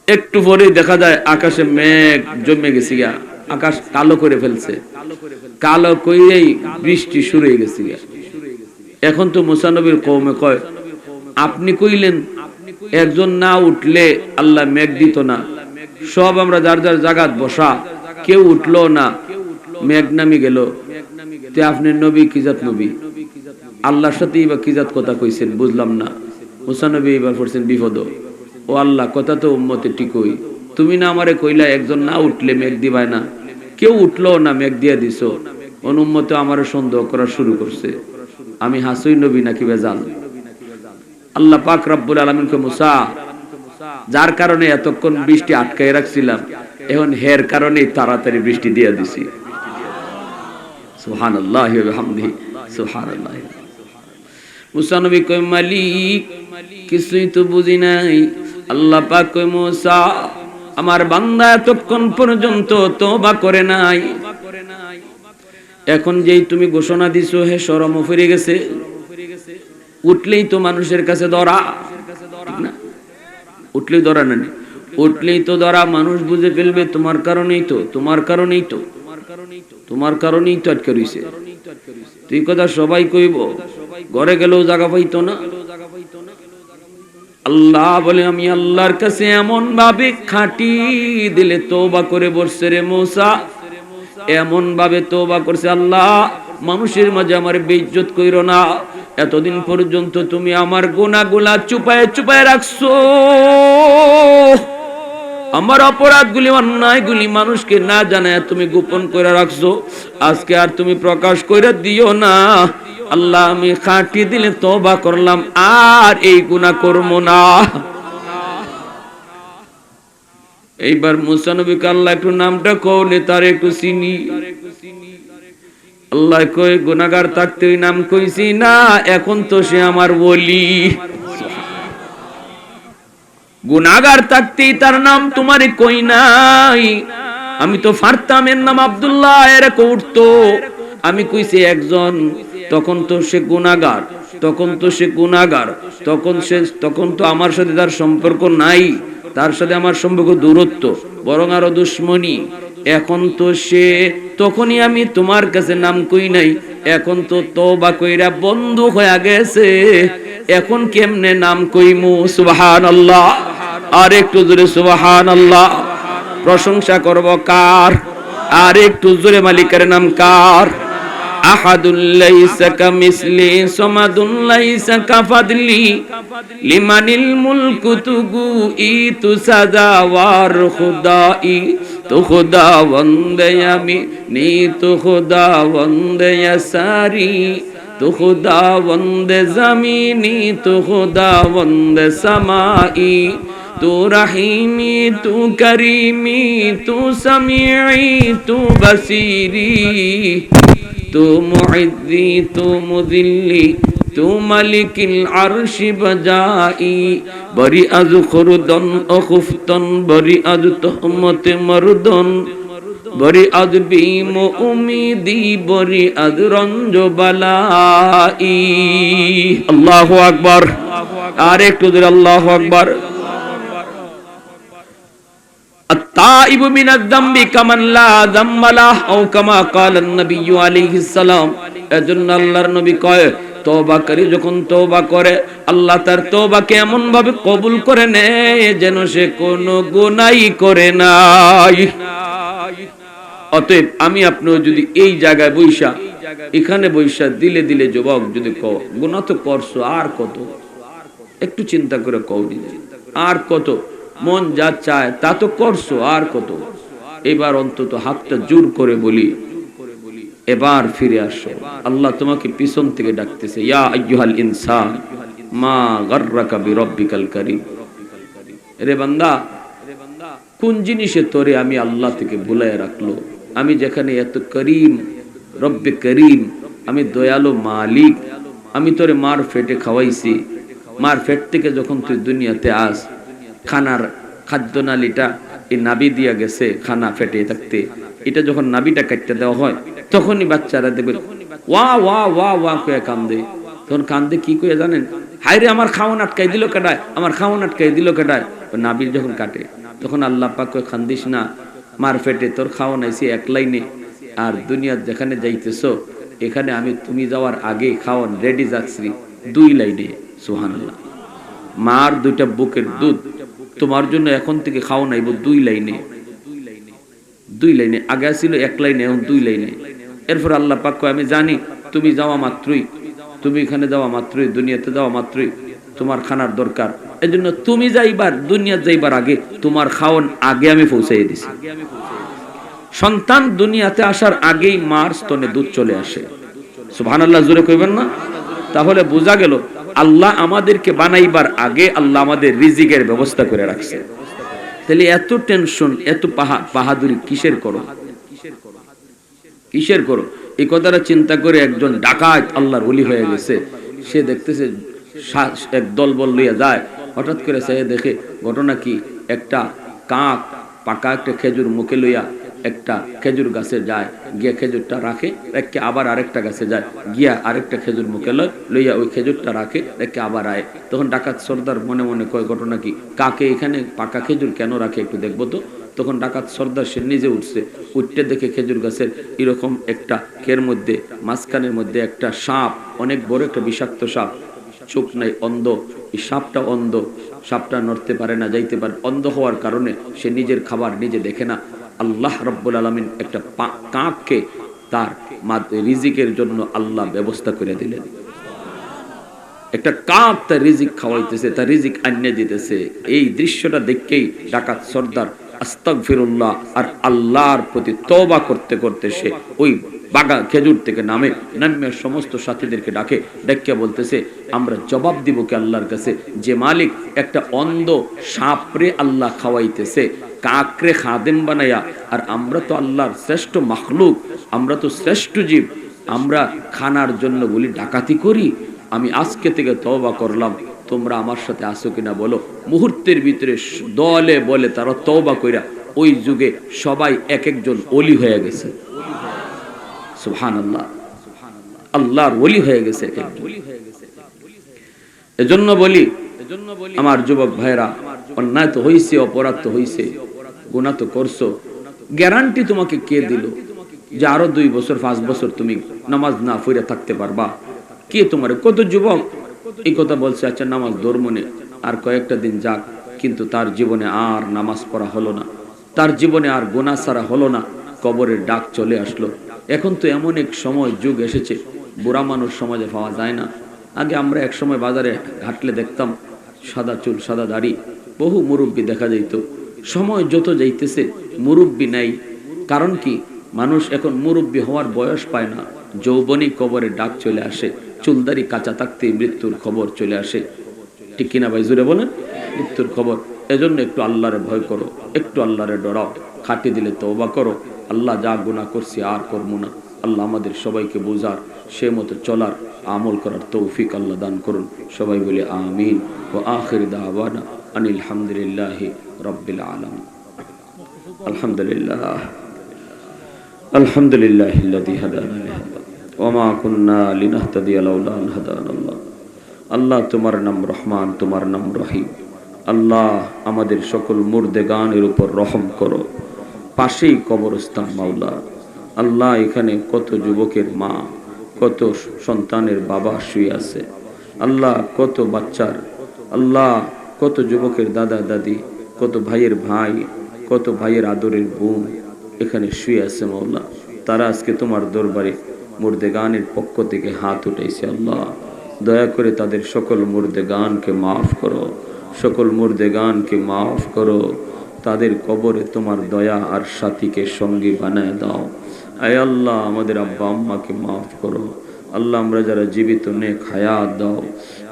একটু পরে দেখা যায় আকাশে মেঘ জমে গেছে গা আকাশ কালো করে ফেলছে কালো কইরেই বৃষ্টি শুরু হয়ে গেছে গা এখন তো মুসা নবীর কওমে কয় আপনি কইলেন একজন না উঠলে আল্লাহ মেঘ দিত না সব আমরা যার যার জায়গাত বসা কেউ উঠলো না মেঘ নামি গেল তে আপনি নবী কিজাত নবী আল্লাহর সাথে বা কিজাত কথা কইছেন বুঝলাম না মুসা নবী এবার পড়ছেন বিপদ ও আল্লাহ কথা তো উম্মতে ঠিকই তুমি না আমারে কইলা একজন না উঠলে মেঘ দিবাই না কেউ উঠলো না মেঘ দিয়া দিছো অনুম্মতে আমারে সন্দেহ করা শুরু করছে আমি হাসুই নবী নাকি বেজাল আল্লাহ পাক রব্বুল আলামিন কে মুসা যার কারণে এতক্ষণ বৃষ্টি আটকায় রাখছিলাম এখন হের কারণে তাড়াতাড়ি বৃষ্টি দিয়ে দিছি সুবহানাল্লাহি ওয়া বিহামদিহি সুবহানাল্লাহ মুসা নবী কই মালিক কিছুই তো বুঝি নাই আল্লাহ পাক কই মুসা আমার বান্দা এতক্ষণ পর্যন্ত তওবা করে নাই এখন যেই তুমি ঘোষণা দিছো হে শরম ফিরে গেছে উঠলেই তো মানুষের কাছে ধরা ঠিক না উঠলেই ধরা না উঠলেই তো ধরা মানুষ বুঝে ফেলবে তোমার কারণেই তো আটকে রইছে তুই কথা সবাই কইব ঘরে গেলেও জায়গা পাইতো না আল্লাহ বলে আমি আল্লাহর কাছে এমন ভাবে খাঁটি দিলে তওবা করে বসছে রে মুসা এমন ভাবে তওবা করছে আল্লাহ মানুষের মাঝে আমার বেইজ্জত কইরো না এতদিন পর্যন্ত তুমি আমার গুনাহগুলা চুপায় রাখছো আমার অপরাধগুলি অন্যায়গুলি মানুষকে না জানায় তুমি গোপন করে রাখছো আজকে আর তুমি প্রকাশ করে দিও না আল্লাহ আমি খাঁটি দিলে তওবা করলাম আর এই গুনাহ করব না এইবার মুসা নবীকে আল্লাহ একটু নামটা কওনে তার একটু চিনি আল্লাহ কই গুনাহগার থাকতে ওই নাম কইছি না এখন তো সে আমার ওলি গুনাহগার থাকতেই তার নাম তোমারে কই নাই আমি তো ফারতাম এর নাম আব্দুল্লাহ এর উঠতো আমি কইছি একজন তখন তো সে গুনাহগার তখন তো আমার সাথে তার সম্পর্ক নাই তার সাথে আমার সম্পর্ক দূরত্ব বরং আরো দুশ্মনী এখন তো সে তখনই আমি তোমার কাছে নাম কই নাই এখন তো তওবা কইরা বন্ধু হয়ে গেছে এখন কেমনে নাম কইমু সুবহানাল্লাহ আর একটু জোরে সুবহানাল্লাহ প্রশংসা করব কার আর একটু জোরে মালিকের নাম কার আহাদুল লাইসা কামিসলি সামাদুন লাইসা কাফাদলি লিমানিল মুলকু তুগু ইতু সাজাওয়ার খুদাই তো খুদা বন্দে আমি নি তো খুদা বন্দে সারি তো খুদা বন্দে জমিনি তো খুদা বন্দে সামাই তু রহিমি তু করিমি তু সমিঈ তু বসিরি তু মুইদ্দি তু মুদিল্লি তু মালিকিল আরশি বজাই বরি আজ খুরদন অখুফতন বরি আজ তহমতে মরদন বরি আজ বিম উমিদি বরি আজ রঞ্জ বালাই। আল্লাহু আকবার, আর একটু জোরে আল্লাহু আকবার। التائب من الذنب كمن لا ذنب له او كما قال النبي عليه السلام। এজন্য আল্লাহর নবী কয় তওবাকারী যখন তওবা করে আল্লাহ তার তওবাকে এমন ভাবে কবুল করে নেয় যেন সে কোনো গুনাহ করে নাই। অতএব আমি আপনিও যদি এই জায়গায় বৈশা এখানে বৈশা দিলে দিলে যুবক যদি কও গুনাহ তো করছো আর কত, একটু চিন্তা করে কও দিলে আর কত, মন যা চায় তা তো করছো আর কত। এবার অন্তত হাতটা জোর করে বলি এবার ফিরে আসো। আল্লাহ তোমাকে পিছন থেকে ডাকতেছে, ইয়া আইয়ুহাল ইনসান মা গাররাকা বিরাব্বিকাল কারীম। রে বান্দা, কোন জিনিসে তোরে আমি আল্লাহ থেকে ভুলায় রাখলো? আমি যেখানে এত করিম, রব্বে করিম, আমি দয়ালু মালিক, আমি তোরে মার ফেটে খাওয়াইছি। মার ফেট থেকে যখন তুই দুনিয়াতে আস, খানার খাদ্য নালীটা এই নাভি দিয়া গেছে খানা ফেটে থাকতে, এটা যখন নাভিটা কাটতে দেওয়া হয় তখনই বাচ্চারা দেখবে ওয়া ওয়া ওয়া ওয়া কয়ে কান্দে। তখন কান্দে কি কয়ে জানেন? হায়রে আমার খাওয়ান আটকাই দিল কেডায়, আমার খাওয়ান আটকাই দিল কেডায়। নাভির যখন কাটে তখন আল্লাহ পাক কয়ে কান্দিস না, মার ফেটে তোর খাওয়ান আইছি এক লাইনে, আর দুনিয়ার যেখানে যাইতেছো এখানে আমি তুমি যাওয়ার আগে খাওয়ান রেডি যাচ্ছি 2 লাইনে। সুবহানাল্লাহ। মার 2টা বুকের দুধ তোমার জন্য এখন থেকে খাওয়ান আইব 2 লাইনে। 2 লাইনে, আগে ছিল 1 লাইনে, এখন 2 লাইনে। এরপর আল্লাহ পাক কয় আমি জানি তুমি যাওয়া মাত্রই, তুমি এখানে যাওয়া মাত্রই, দুনিয়াতে যাওয়া মাত্রই তোমার খানার দরকার, এজন্য তুমি যাইবার দুনিয়া যাইবার আগে তোমার খাওয়ান আগে আমি পৌঁছাই দিছি। সন্তান দুনিয়াতে আসার আগেই মার স্তনে দুধ চলে আসে। সুবহানাল্লাহ, জোরে কইবেন না? তাহলে বোঝা গেল আল্লাহ আমাদেরকে বানাইবার আগে আল্লাহ আমাদের রিজিকের ব্যবস্থা করে রাখছে। তাহলে এত টেনশন, এত বাহাদুরি কিসের করো? কিসের করো? এই কথাটা চিন্তা করে একজন ডাকাত আল্লাহর ওলি হয়ে গেছে, সে দেখতেছে এক দল বল লইয়া যায়, হঠাৎ করে সে দেখে ঘটনা কি, একটা কাক পাকা একটা খেজুর মুখে লইয়া একটা খেজুর গাছে যায়, গিয়া খেজুরটা রাখে, রেখে আবার আরেকটা গাছে যায়, গিয়া আরেকটা খেজুর মুখে লইয়া ওই খেজুরটা রাখে, রেখে আবার আয়। তখন ডাকাত সর্দার মনে মনে কয় ঘটনা কি, কাকে এখানে পাকা খেজুর কেন রাখে একটু দেখবো তো। তখন ডাকাত সর্দার সে নিজে উঠছে, উঠতে দেখে খেজুর গাছের এরকম একটা কের মধ্যে মাঝখানের মধ্যে একটা সাপ, অনেক বড় একটা বিষাক্ত সাপ, চোখ নাই, অন্ধ। এই সাপটা অন্ধ, সাপটা নড়তে পারে না, যাইতে পারে, অন্ধ হওয়ার কারণে সে নিজের খাবার নিজে দেখে না। আল্লাহ রাব্বুল আলামিন একটা কাককে তার রিজিকের জন্য আল্লাহ ব্যবস্থা করে দিলেন। একটা কাক তার রিজিক খাওয়াইতেছে, তার রিজিক আনিয়ে দিতেছে। এই দৃশ্যটা দেখেই ডাকাত সর্দার আস্তাগফিরুল্লাহ আর আল্লাহর প্রতি তওবা করতে করতে সে ওই বাগা খেজুর থেকে নামে সমস্ত সাথীদেরকে ডাকে, ডাকিয়া বলতেছে আমরা জবাব দিব কি আল্লাহর কাছে, যে মালিক একটা অন্ধ সাপরে আল্লাহ খাওয়াইতেছে, কাকরে খাদেম বানাইয়া, আর আমরা তো আল্লাহর শ্রেষ্ঠ মাখলুক, আমরা তো শ্রেষ্ঠ জীব, আমরা খানার জন্য বলি ডাকাতি করি। আমি আজকে থেকে তওবা করলাম, তোমরা আমার সাথে আসো কিনা বলো। মুহূর্তের ভিতরে দলে বলে তারা তওবা কইরা ওই যুগে সবাই এক একজন ওলি হয়ে গেছে। সুবহানাল্লাহ, আল্লাহর ওলি হয়ে গেছে এক একজন। এজন্য বলি আমার যুবক ভাইরা, অন্যায় তো হইছে, অপরাধ তো হইছে, গুনাহ তো করছো, গ্যারান্টি তোমাকে কে দিল যে আরো 2 বছর 5 বছর তুমি নামাজ না পড়ে থাকতে পারবা? কে তোমার? কত যুবক এই কথা বলছে, আচ্ছা নামাজ ধর্মনে আর কয়েকটা দিন যাক, কিন্তু তার জীবনে আর নামাজ পড়া হলো না, তার জীবনে আর গুনাহ ছাড়া হলো না, কবরের ডাক চলে আসলো। এখন তো এমন এক সময় যুগ এসেছে, বুড়া মানুষ সমাজে পাওয়া যায় না। আগে আমরা এক সময় বাজারে হাঁটলে দেখতাম সাদা চুল সাদা দাড়ি বহু মুরব্বী দেখা যাইত। সময় যত যাইতেছে মুরব্বী নাই। কারণ কি? মানুষ এখন মুরব্বী হওয়ার বয়স পায় না, যৌবনী কবরে ডাক চলে আসে, চুলদারি কাঁচা থাকতে মৃত্যুর খবর চলে আসে। ঠিক কিনা ভাই, জুড়ে বলেন? মৃত্যুর খবর। এজন্য একটু আল্লাহরে ভয় করো, একটু আল্লাহরে ডরাও, খাটি দিলে তওবা করো। আল্লাহ যা গুনাহ করছি আর করবো না, আল্লাহ আমাদের সবাইকে বুঝার সে মতো চলার আমল করার তৌফিক আল্লাহ দান করুন। সবাই বলি আমিন। ওয়া আখির দাওয়ানা আনিল হামদুলিল্লাহি রাব্বিল আলামিন। আলহামদুলিল্লাহ আলহামদুলিল্লাহিল্লাযী হাদানা লিহাযা ওয়া মা কুন্না লিনাহতাদিয়া লাউলা আন হাদানাল্লাহ। আল্লাহ তোমার নাম রহমান, তোমার নাম রহিম। আল্লাহ আমাদের সকল মুর্দেগানের উপর রহম করো। পাশেই কবরস্থান মাওলা। আল্লাহ এখানে কত যুবকের মা, কত সন্তানের বাবা শুয়ে আছে। আল্লাহ কত বাচ্চার, আল্লাহ কত যুবকের দাদা দাদি, কত ভাইয়ের ভাই, কত ভাইয়ের আদরের বোন এখানে শুয়ে আছে মাওলা। তারা আজকে তোমার দরবারে মুর্দেগানের পক্ষ থেকে হাত উঠাইছে। আল্লাহ দয়া করে তাদের সকল মুর্দেগানকে মাফ করো, সকল মুর্দেগানকে মাফ করো। তাদের কবরে তোমার দয়া আর সাথীকে সঙ্গী বানায় দাও। আয় আল্লাহ আমাদের আব্বা আম্মাকে মাফ করো। আল্লাহ আমরা যারা জীবিত নেক হায়াত দাও।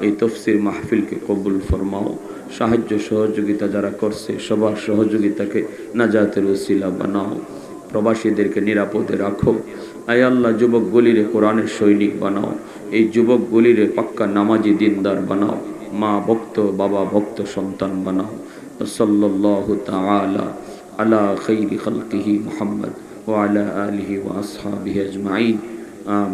এই তফসির মাহফিলকে কবুল ফরমাও। সাহায্য সহযোগিতা যারা করছে সবার সহযোগিতাকে নাজাতের ওসিলা বানাও। প্রবাসীদেরকে নিরাপদে রাখো। আয় আল্লাহ যুবকগুলিরে কোরআনের সৈনিক বানাও। এই যুবকগুলিরে পাক্কা নামাজি দিনদার বানাও। মা ভক্ত, বাবা ভক্ত সন্তান বানাও। সাল্লাল্লাহু তাআলা আলা খাইরি খালকিহি মুহাম্মদ ওয়া আলা আলিহি ওয়া আসহাবিহি আজমাইন। আমিন।